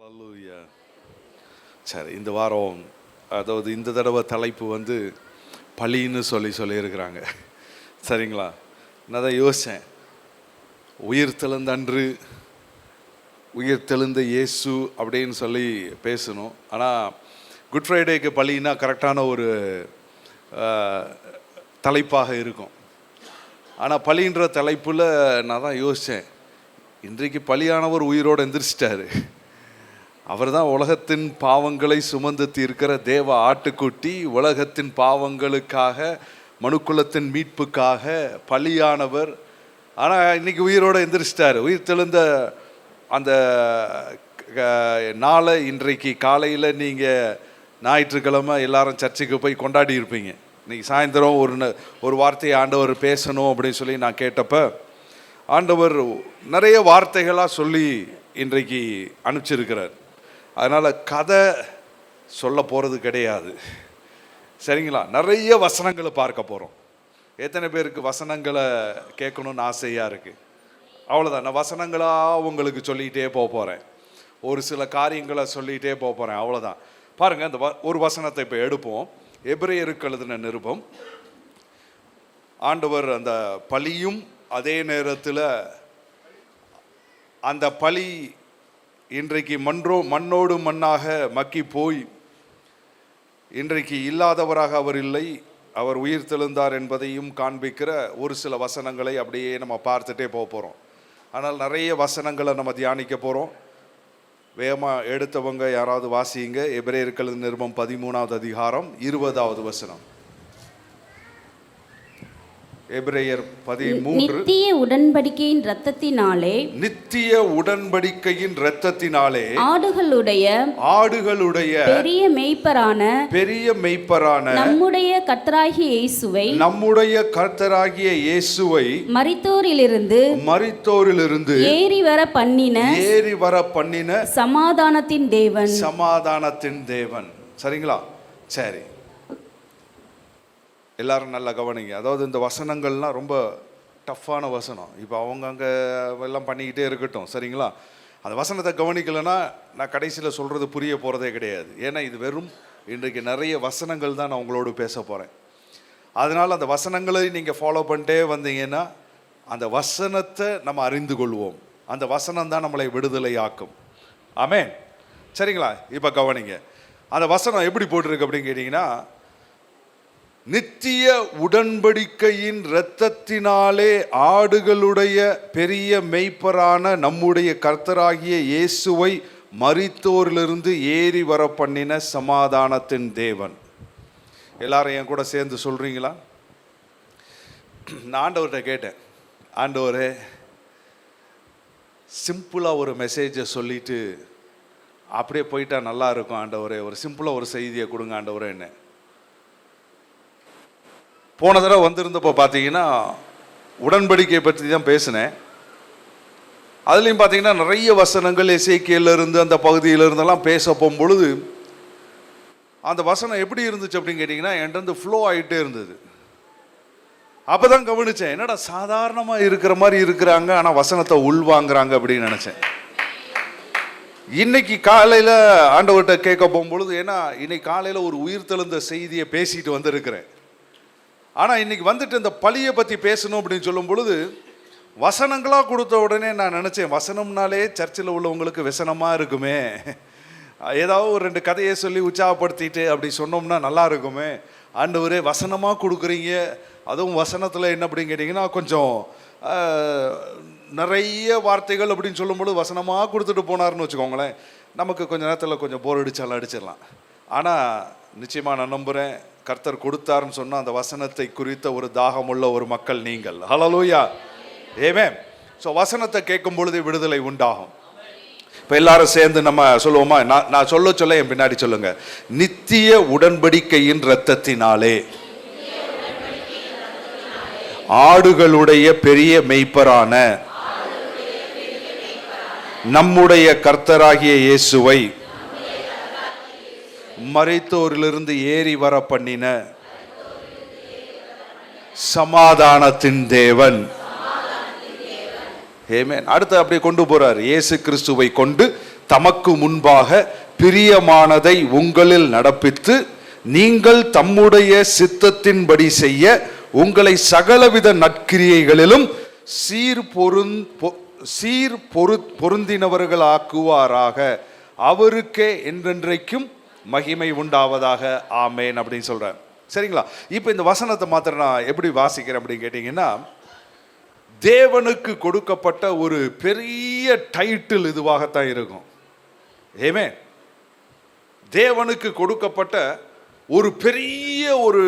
அல்லேலூயா. சரி, இந்த வாரம் அதாவது இந்த தடவை தலைப்பு வந்து பலின்னு சொல்லியிருக்கிறாங்க. சரிங்களா? நான் தான் யோசித்தேன், உயிர்த்தெழுந்த அன்று உயிர்த்தெழுந்த இயேசு அப்படின்னு சொல்லி பேசணும். ஆனால் குட் ஃப்ரைடேக்கு பலின்னா கரெக்டான ஒரு தலைப்பாக இருக்கும். ஆனால் பலின்ற தலைப்பில் நான் தான் யோசித்தேன், இன்றைக்கு பலியானவர் உயிரோடு எந்திரிச்சிட்டாரு. அவர் தான் உலகத்தின் பாவங்களை சுமந்து தீர்க்கிற தேவ ஆட்டுக்குட்டி. உலகத்தின் பாவங்களுக்காக, மனுக்குலத்தின் மீட்புக்காக பலியானவர். ஆனால் இன்னைக்கு உயிரோடு எந்திரிச்சிட்டாரு. உயிர் தெழுந்த அந்த நாளை இன்றைக்கு காலையில் நீங்கள் ஞாயிற்றுக்கிழமை எல்லாரும் சர்ச்சுக்கு போய் கொண்டாடி இருப்பீங்க. இன்றைக்கி சாயந்தரம் ஒரு வார்த்தையை ஆண்டவர் பேசணும் அப்படின்னு சொல்லி நான் கேட்டப்போ, ஆண்டவர் நிறைய வார்த்தைகளாக சொல்லி இன்றைக்கு அனுப்பிச்சிருக்கிறார். அதனால் கதை சொல்ல போகிறது கிடையாது. சரிங்களா? நிறைய வசனங்களை பார்க்க போகிறோம். எத்தனை பேருக்கு வசனங்களை கேட்கணுன்னு ஆசையாக இருக்குது? அவ்வளோதான். நான் வசனங்களாக உங்களுக்கு சொல்லிகிட்டே போகிறேன். ஒரு சில காரியங்களை சொல்லிகிட்டே போகிறேன். அவ்வளோதான். பாருங்கள், அந்த ஒரு வசனத்தை இப்போ எடுப்போம். எபிரேயருக்கு எழுதின நிருபம். ஆண்டவர் அந்த பலியும் அதே நேரத்தில் அந்த பலி இன்றைக்கு மண்ணோடு மண்ணாக மக்கி போய் இன்றைக்கு இல்லாதவராக அவர் இல்லை, அவர் உயிர் தெழுந்தார் என்பதையும் காண்பிக்கிற ஒரு சில வசனங்களை அப்படியே நம்ம பார்த்துட்டே போகிறோம். ஆனால் நிறைய வசனங்களை நம்ம தியானிக்க போகிறோம். வேகமாக எடுத்தவங்க யாராவது வாசிங்க. எபிரேயருக்கு எழுதின நிருபம் 13வது அதிகாரம் 20வது வசனம். எபிரேயர் 13. நித்திய உடன்படிக்கையின் இரத்தத்தினாலே, நித்திய உடன்படிக்கையின் இரத்தத்தினாலே ஆடுகளுடைய பெரிய மேய்ப்பரான நம்முடைய கர்த்தராகிய இயேசுவை மரித்தோரிலிருந்து ஏறி வர பண்ணின சமாதானத்தின் தேவன். சரிங்களா? சரி, எல்லாரும் நல்லா கவனிங்க. அதாவது இந்த வசனங்கள்லாம் ரொம்ப டஃப்பான வசனம். இப்போ அவங்க அங்கே எல்லாம் பண்ணிக்கிட்டே இருக்கட்டும். சரிங்களா? அந்த வசனத்தை கவனிக்கலைன்னா நான் கடைசியில் சொல்கிறது புரிய போகிறதே கிடையாது. ஏன்னா இது வெறும் இன்றைக்கு நிறைய வசனங்கள் தான் நான் உங்களோடு பேச போகிறேன். அதனால் அந்த வசனங்களை நீங்கள் ஃபாலோ பண்ணிட்டே வந்தீங்கன்னா அந்த வசனத்தை நம்ம அறிந்து கொள்வோம். அந்த வசனம் தான் நம்மளை விடுதலை ஆக்கும். ஆமென். சரிங்களா? இப்போ கவனிங்க. அந்த வசனம் எப்படி போட்டிருக்கு அப்படின்னு கேட்டிங்கன்னா, நித்திய உடன்படிக்கையின் இரத்தத்தினாலே ஆடுகளுடைய பெரிய மெய்ப்பரான நம்முடைய கர்த்தராகிய இயேசுவை மரித்தோரிலிருந்து ஏறி வர பண்ணின சமாதானத்தின் தேவன். எல்லாரும் என் கூட சேர்ந்து சொல்றீங்களா? நான் ஆண்டவர்கிட்ட கேட்டேன், ஆண்டவரே சிம்பிளாக ஒரு மெசேஜை சொல்லிட்டு அப்படியே போயிட்டா நல்லா இருக்கும் ஆண்டவரே, ஒரு சிம்பிளாக ஒரு செய்தியை கொடுங்க ஆண்டவரே. என்ன போன தடவை வந்திருந்தப்போ பார்த்தீங்கன்னா உடன்படிக்கையை பற்றி தான் பேசினேன். அதுலேயும் பார்த்தீங்கன்னா நிறைய வசனங்கள் எசேக்கியேலிருந்து அந்த பகுதியிலிருந்தெல்லாம் பேச போகும்பொழுது அந்த வசனம் எப்படி இருந்துச்சு அப்படின்னு கேட்டிங்கன்னா, என்கிட்ட ஃப்ளோ ஆகிட்டே இருந்தது. அப்போ தான் கவனித்தேன், என்னடா சாதாரணமாக இருக்கிற மாதிரி இருக்கிறாங்க, ஆனால் வசனத்தை உள்வாங்கிறாங்க அப்படின்னு நினச்சேன். இன்னைக்கு காலையில் ஆண்டவர்கிட்ட கேட்க போகும்பொழுது, ஏன்னா இன்னைக்கு காலையில் ஒரு உயிர் தெழுந்த செய்தியை பேசிட்டு வந்திருக்கிறேன். ஆனால் இன்னைக்கு வந்துட்டு இந்த பலியை பற்றி பேசணும் அப்படின்னு சொல்லும் பொழுது வசனங்களாக கொடுத்த உடனே நான் நினச்சேன், வசனம்னாலே சர்ச்சில் உள்ளவங்களுக்கு விசனமாக இருக்குமே, ஏதாவது ஒரு 2 கதையை சொல்லி உற்சாகப்படுத்திட்டு அப்படி சொன்னோம்னா நல்லா இருக்குமே. ஆண்டவரே வசனமாக கொடுக்குறீங்க, அதுவும் வசனத்தில் என்ன அப்படின்னு கேட்டிங்கன்னா கொஞ்சம் நிறைய வார்த்தைகள் அப்படின்னு சொல்லும்போது வசனமாக கொடுத்துட்டு போனார்னு வச்சுக்கோங்களேன், நமக்கு கொஞ்சம் நேரத்தில் கொஞ்சம் போர் அடித்தாலும் அடிச்சிடலாம். ஆனால் நிச்சயமாக நான் நம்புகிறேன், கர்த்தர் கொடுத்தாருன்னு சொன்னால் அந்த வசனத்தை குறித்த ஒரு தாகமுள்ள ஒரு மக்கள் நீங்கள். ஹல்லேலூயா, ஆமென். ஸோ வசனத்தை கேட்கும் பொழுது விடுதலை உண்டாகும். இப்போ எல்லாரும் சேர்ந்து நம்ம சொல்லுவோமா? நான் சொல்ல என் பின்னாடி சொல்லுங்க. நித்திய உடன்படிக்கையின் இரத்தத்தினாலே ஆடுகளுடைய பெரிய மெய்ப்பரான நம்முடைய கர்த்தராகிய இயேசுவை மரித்தோரிலிருந்து ஏறி வர பண்ணின சமாதானத்தின் தேவன். ஆமென். அடுத்து அப்படியே கொண்டு போறார். இயேசு கிறிஸ்துவை கொண்டு தமக்கு முன்பாக பிரியமானதை உங்களில் நடப்பித்து நீங்கள் தம்முடைய சித்தத்தின்படி செய்ய உங்களை சகலவித நற்கிரியைகளிலும் பொருந்தினவர்களாக்குவாராக. அவருக்கே என்றென்றைக்கும் மகிமை உண்டாவதாக. ஆமேன் அப்படின்னு சொல்றார். சரிங்களா? இப்போ இந்த வசனத்தை மாத்திரம் நான் எப்படி வாசிக்கிறேன் அப்படின்னு கேட்டீங்கன்னா, தேவனுக்கு கொடுக்கப்பட்ட ஒரு பெரிய டைட்டில் இதுவாகத்தான் இருக்கும். ஆமென். தேவனுக்கு கொடுக்கப்பட்ட ஒரு பெரிய ஒரு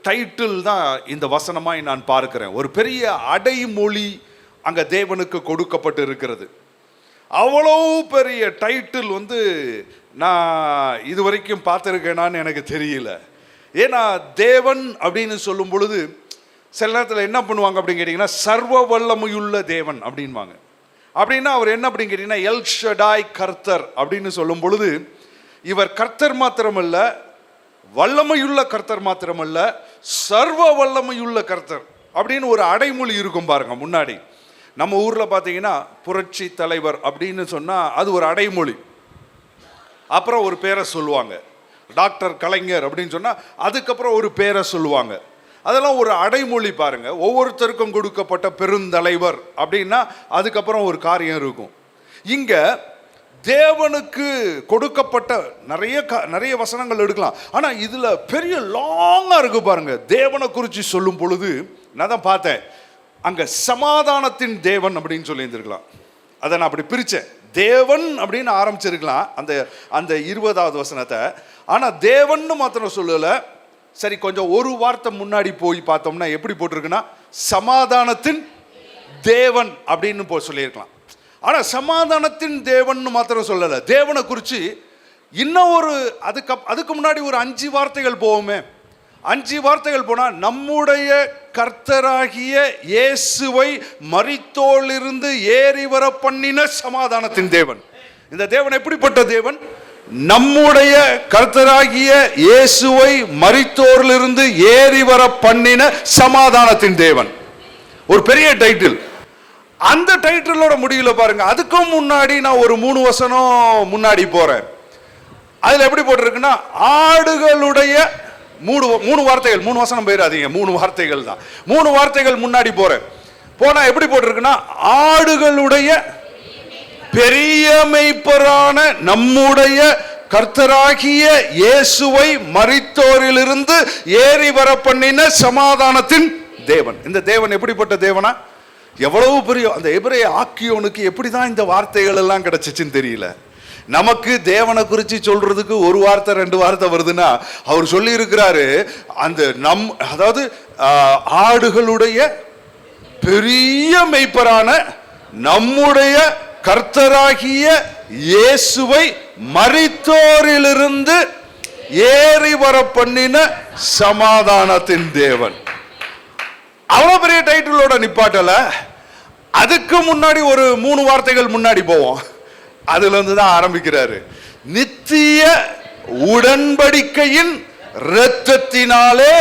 டைட்டில் தான் இந்த வசனமாய் நான் பார்க்கிறேன். ஒரு பெரிய அடைமொழி அங்க தேவனுக்கு கொடுக்கப்பட்டு இருக்கிறது. அவ்வளோ பெரிய டைட்டில் நான் இதுவரைக்கும் பார்த்துருக்கேனான்னு எனக்கு தெரியல. ஏன்னா தேவன் அப்படின்னு சொல்லும் பொழுது சில நேரத்தில் என்ன பண்ணுவாங்க அப்படின்னு கேட்டிங்கன்னா, சர்வ வல்லமையுள்ள தேவன் அப்படின்வாங்க. அப்படின்னா அவர் என்ன அப்படின்னு கேட்டிங்கன்னா, எல் ஷடாய் கர்த்தர் அப்படின்னு சொல்லும் பொழுது, இவர் கர்த்தர் மாத்திரமல்ல, வல்லமையுள்ள கர்த்தர் மாத்திரமல்ல, சர்வ வல்லமையுள்ள கர்த்தர் அப்படின்னு ஒரு அடைமொழி இருக்கும் பாருங்க. முன்னாடி நம்ம ஊரில் பார்த்தீங்கன்னா புரட்சி தலைவர் அப்படின்னு சொன்னால் அது ஒரு அடைமொழி. அப்புறம் ஒரு பேரை சொல்லுவாங்க. டாக்டர் கலைஞர் அப்படின்னு சொன்னால் அதுக்கப்புறம் ஒரு பேரை சொல்லுவாங்க. அதெல்லாம் ஒரு அடைமொழி பாருங்க. ஒவ்வொருத்தருக்கும் கொடுக்கப்பட்ட பெருந்தலைவர் அப்படின்னா அதுக்கப்புறம் ஒரு காரியம் இருக்கும். இங்க தேவனுக்கு கொடுக்கப்பட்ட நிறைய வசனங்கள் எடுக்கலாம். ஆனால் இதுல பெரிய லாங்கா இருக்கு பாருங்க. தேவனை குறித்து சொல்லும் பொழுது நான் தான் பார்த்தேன், அங்க சமாதானத்தின் தேவன் அப்படின்னு சொல்லி இருந்திருக்கலாம். அதை நான் அப்படி பிரிச்சேன். தேவன் அப்படின்னு ஆரம்பிச்சிருக்கலாம் அந்த 20வது வசனத்தை. ஆனா தேவன் மாத்திரம் சொல்லல. சரி, கொஞ்சம் ஒரு வார்த்தை முன்னாடி போய் பார்த்தோம்னா எப்படி போட்டிருக்குன்னா, சமாதானத்தின் தேவன் அப்படின்னு சொல்லியிருக்கலாம். ஆனா சமாதானத்தின் தேவன் மாத்திரம் சொல்லல. தேவனை குறித்து இன்னும் ஒரு அதுக்கு முன்னாடி ஒரு 5 வார்த்தைகள் போவோமே. 5 வார்த்தைகள் போனா, நம்முடைய கர்த்தராகிய இயேசுவை மரித்தோரிலிருந்து ஏறி வர பண்ணின சமாதானத்தின் தேவன். இந்த தேவன் எப்படிப்பட்ட தேவன்? நம்முடைய கர்த்தராகிய இயேசுவை மரித்தோரிலிருந்து ஏறி வர பண்ணின சமாதானத்தின் தேவன். ஒரு பெரிய டைட்டில். அந்த டைட்டிலோட முடியல பாருங்க. அதுக்கும் முன்னாடி நான் ஒரு 3 வசனம் முன்னாடி போறேன். அதுல எப்படி போட்டிருக்குன்னா, ஆடுகளுடைய 3 வார்த்தைகள், 3 வசனம் போயிடாதீங்க, 3 வார்த்தைகள் தான். 3 வார்த்தைகள் முன்னாடி போனா எப்படி போட்டிருக்குன்னா, ஆடுகளுடைய பெரிய மேய்ப்பரான நம்முடைய கர்த்தராகிய இயேசுவை மரித்தோரிலிருந்து ஏறி வர பண்ணின சமாதானத்தின் தேவன். இந்த தேவன் எப்படிப்பட்ட தேவனா? எவ்வளவு பெரிய அந்த எபிரேய ஆக்கியோனுக்கு எப்படிதான் இந்த வார்த்தைகள் எல்லாம் கிடைச்சிச்சுன்னு தெரியல. நமக்கு தேவனை குறித்து சொல்றதுக்கு ஒரு வார்த்தை 2 வார்த்தை வருதுன்னா, அவர் சொல்லி இருக்கிறாரு அதாவது ஆடுகளுடைய பெரிய மேய்ப்பரான நம்முடைய கர்த்தராகிய இயேசுவை மரித்தோரிலிருந்து ஏறி வர பண்ணின சமாதானத்தின் தேவன். அவ்வளவு பெரிய டைட்டிலோட நிப்பாட்டல. அதுக்கு முன்னாடி ஒரு 3 வார்த்தைகள் முன்னாடி போவோம். அதுல இருந்து தான் ஆரம்பிக்கிறாரு. நித்திய உடன்படிக்கையின் இரத்தத்தினாலே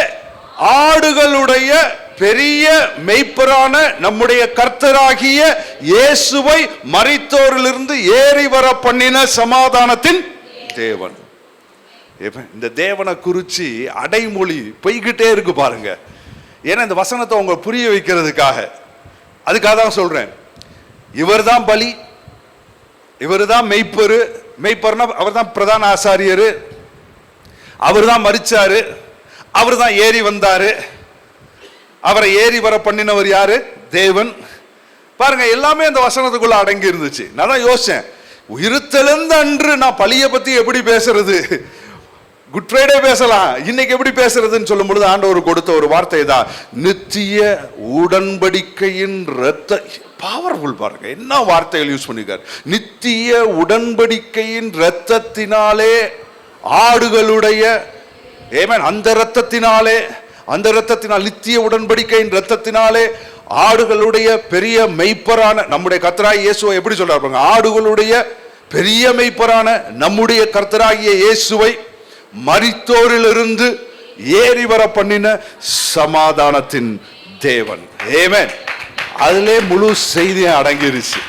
ஆடுகளுடைய பெரிய மெய்ப்பரான நம்முடைய கர்த்தராகிய இயேசுவை மரித்தோரிலிருந்து ஏறி வர பண்ணின சமாதானத்தின் தேவன். இந்த தேவனை குறிச்சு அடைமொழி போய்கிட்டே இருக்கு பாருங்க. ஏன்னா இந்த வசனத்தை உங்க புரிய வைக்கிறதுக்காக, அதுக்காக தான் சொல்றேன். இவர் தான் பலி, இவர் தான் மெய்ப்பர்னா அவர் தான் பிரதான ஆசாரியர், அவர் தான் மரிச்சாரு, அவர் தான் ஏறி வந்தாரு. அவரை ஏறி வர பண்ணினவர் யாரு? தேவன். பாருங்க, எல்லாமே அந்த வசனத்துக்குள்ள அடங்கி இருந்துச்சு. நான் தான் யோசிச்சேன், உயிர்த்தெழுந்த அன்று நான் பலியை பத்தி எப்படி பேசுறது? குட் ஃப்ரைடே பேசலாம், இன்னைக்கு எப்படி பேசுறதுன்னு சொல்லும் பொழுது ஆண்டவர் கொடுத்த ஒரு வார்த்தை தான் நித்திய உடன்படிக்கையின் இரத்த. பவர்ஃபுல் பாருங்க, என்ன வார்த்தைகள் யூஸ் பண்ணிருக்காரு. நித்திய உடன்படிக்கையின் இரத்தத்தினாலே ஆடுகளுடைய அந்த இரத்தத்தினாலே, அந்த இரத்தத்தினால், நித்திய உடன்படிக்கையின் இரத்தத்தினாலே ஆடுகளுடைய பெரிய மெய்ப்பரான நம்முடைய கர்த்தராகிய இயேசுவை எப்படி சொல்றாரு? ஆடுகளுடைய பெரிய மெய்ப்பரான நம்முடைய கர்த்தராகிய இயேசுவை மரித்தோரிலிருந்து ஏறி வர பண்ணின சமாதானத்தின் தேவன். ஆமென். அதிலே முழு செய்தியும் அடங்கிருச்சு.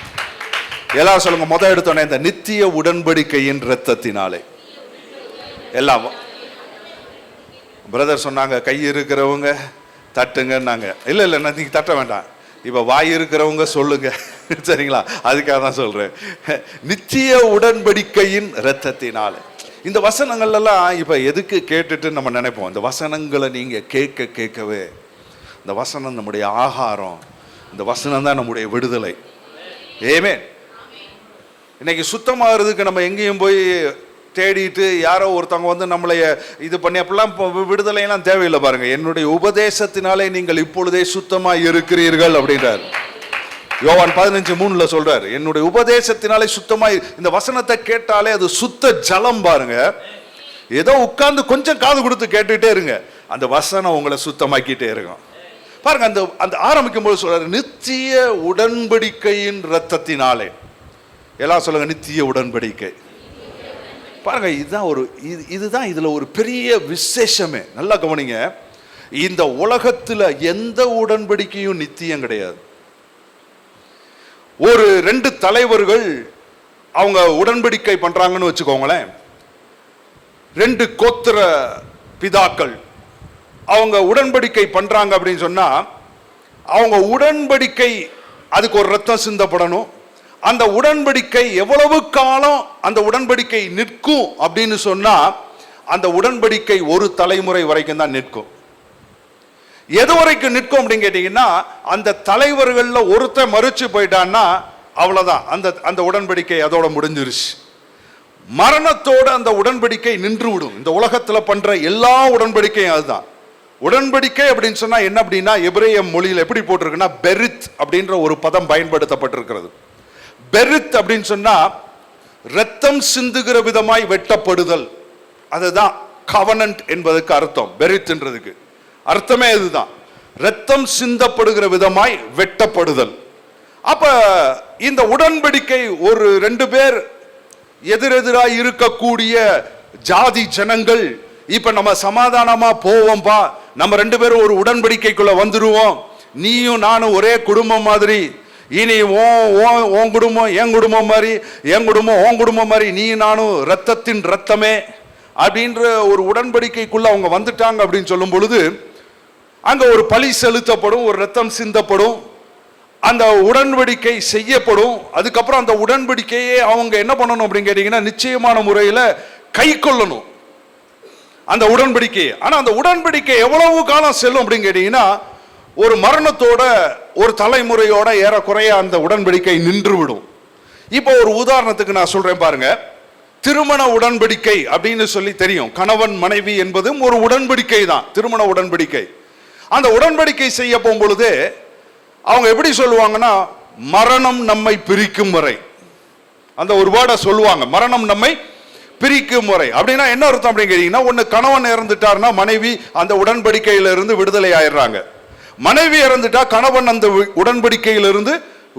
எல்லாரும் சொல்லுங்க, முதல் எடுத்தோன்னே இந்த நித்திய உடன்படிக்கையின் இரத்தத்தினாலே. எல்லாம் பிரதர் சொன்னாங்க, கை இருக்கிறவங்க தட்டுங்கன்னாங்க. இல்லை இல்லை, நீங்க தட்ட வேண்டாம், இப்ப வாய் இருக்கிறவங்க சொல்லுங்க. சரிங்களா? அதுக்காக தான் சொல்றேன், நித்திய உடன்படிக்கையின் இரத்தத்தினாலே. இந்த வசனங்கள் எல்லாம் இப்ப எதுக்கு கேட்டுட்டு நம்ம நினைப்போம், இந்த வசனங்களை நீங்க கேட்கவே இந்த வசனம் நம்முடைய ஆகாரம், இந்த வசனம் தான் நம்முடைய விடுதலை. ஏமே இன்னைக்கு சுத்தமாகிறதுக்கு நம்ம எங்கேயும் போய் தேடிட்டு யாரோ ஒருத்தவங்க வந்து நம்மளைய இது பண்ணி அப்படிலாம் விடுதலையெல்லாம் தேவையில்லை. பாருங்க, என்னுடைய உபதேசத்தினாலே நீங்கள் இப்பொழுதே சுத்தமாக இருக்கிறீர்கள் அப்படின்றார். யோவான் 15:3 சொல்றாரு, என்னுடைய உபதேசத்தினாலே சுத்தமாய். இந்த வசனத்தை கேட்டாலே அது சுத்த ஜலம். பாருங்க, ஏதோ உட்கார்ந்து கொஞ்சம் காது கொடுத்து கேட்டுட்டே இருங்க, அந்த வசனம் உங்களை சுத்தமாக்கிட்டே இருக்கும். பாருங்க, அந்த ஆரம்பிக்கும் போது சொல்றாரு, நித்திய உடன்படிக்கையின் இரத்தத்தினாலே. எல்லாம் சொல்லுங்க, நித்திய உடன்படிக்கை. பாருங்க, இதுதான் இதுல ஒரு பெரிய விசேஷமே. நல்லா கவனிங்க, இந்த உலகத்துல எந்த உடன்படிக்கையும் நித்தியம் கிடையாது. ஒரு 2 தலைவர்கள் அவங்க உடன்படிக்கை பண்றாங்கன்னு வச்சுக்கோங்களேன், 2 கோத்திர பிதாக்கள் அவங்க உடன்படிக்கை பண்றாங்க அப்படின்னு சொன்னா, அவங்க உடன்படிக்கை அதுக்கு ஒரு ரத்தம் சிந்தப்படணும். அந்த உடன்படிக்கை எவ்வளவு காலம் அந்த உடன்படிக்கை நிற்கும் அப்படின்னு சொன்னா, அந்த உடன்படிக்கை ஒரு தலைமுறை வரைக்கும் தான் நிற்கும். எது வரைக்கும் நிற்கும் அப்படின்னு கேட்டீங்கன்னா, அந்த தலைவர்கள்ல ஒருத்தர் மறுச்சு போயிட்டான்னா அவ்வளவுதான், அந்த உடன்படிக்கை அதோட முடிஞ்சிருச்சு. மரணத்தோட அந்த உடன்படிக்கை நின்று விடும். இந்த உலகத்துல பண்ற எல்லா உடன்படிக்கையும் அதுதான். உடன்படிக்கை அப்படின்னு சொன்னா என்ன அப்படின்னா, எபிரேய மொழியில் எப்படி போட்டிருக்குன்னா, பெரித் அப்படின்ற ஒரு பதம் பயன்படுத்தப்பட்டிருக்கிறது. பெரித் அப்படின்னு சொன்னா ரத்தம் சிந்துகிற விதமாய் வெட்டப்படுதல். அதுதான் கவனன்ட் என்பதற்கு அர்த்தம். பெரித்ன்றதுக்கு அர்த்தமே இதுதான், ரத்தம் சிந்தப்படுகிற விதமாய் வெட்டப்படுதல். அப்ப இந்த உடன்படிக்கை ஒரு 2 பேர் எதிரெதிராய் இருக்கக்கூடிய ஜாதி ஜனங்கள், இப்ப நம்ம சமாதானமா போவோம்பா, நம்ம 2 பேரும் ஒரு உடன்படிக்கைக்குள்ள வந்துருவோம், நீயும் நானும் ஒரே குடும்பம் மாதிரி, இனி உன் குடும்பம் என் குடும்பம் மாதிரி, என் குடும்பம் உன் குடும்பம் மாதிரி, நீ நானும் ரத்தத்தின் ரத்தமே அப்படின்ற ஒரு உடன்படிக்கைக்குள்ள அவங்க வந்துட்டாங்க அப்படின்னு சொல்லும் பொழுது, அங்க ஒரு பழி செலுத்தப்படும், ஒரு ரத்தம் சிந்தப்படும், அந்த உடன்படிக்கை செய்யப்படும். அதுக்கப்புறம் அந்த உடன்படிக்கையே அவங்க என்ன பண்ணணும் அப்படின்னு கேட்டீங்கன்னா, நிச்சயமான முறையில கை கொள்ளணும் அந்த உடன்படிக்கை. ஆனா அந்த உடன்படிக்கை எவ்வளவு காலம் செல்லும் அப்படின்னு கேட்டீங்கன்னா, ஒரு மரணத்தோட ஒரு தலைமுறையோட ஏறக்குறைய அந்த உடன்படிக்கை நின்று விடும். இப்போ ஒரு உதாரணத்துக்கு நான் சொல்றேன் பாருங்க, திருமண உடன்படிக்கை அப்படின்னு சொல்லி தெரியும். கணவன் மனைவி என்பதும் ஒரு உடன்படிக்கை தான், திருமண உடன்படிக்கை. அந்த உடன்படிக்கை செய்ய போகும்பொழுது அவங்க எப்படி சொல்லுவாங்கன்னா, மரணம் நம்மை பிரிக்கும் வரை, அந்த ஒரு வேர்டை சொல்லுவாங்க, மரணம் நம்மை பிரிக்கும் முறை. அப்படின்னா என்ன அர்த்தம் அப்படின்னு கேட்டீங்கன்னா, ஒன்னு கணவன் இறந்துட்டாருன்னா மனைவி அந்த உடன்படிக்கையில இருந்து விடுதலை ஆயிடுறாங்க. மனைவி இறந்துட்டா கணவன் அந்த உடன்படிக்கையிலிருந்து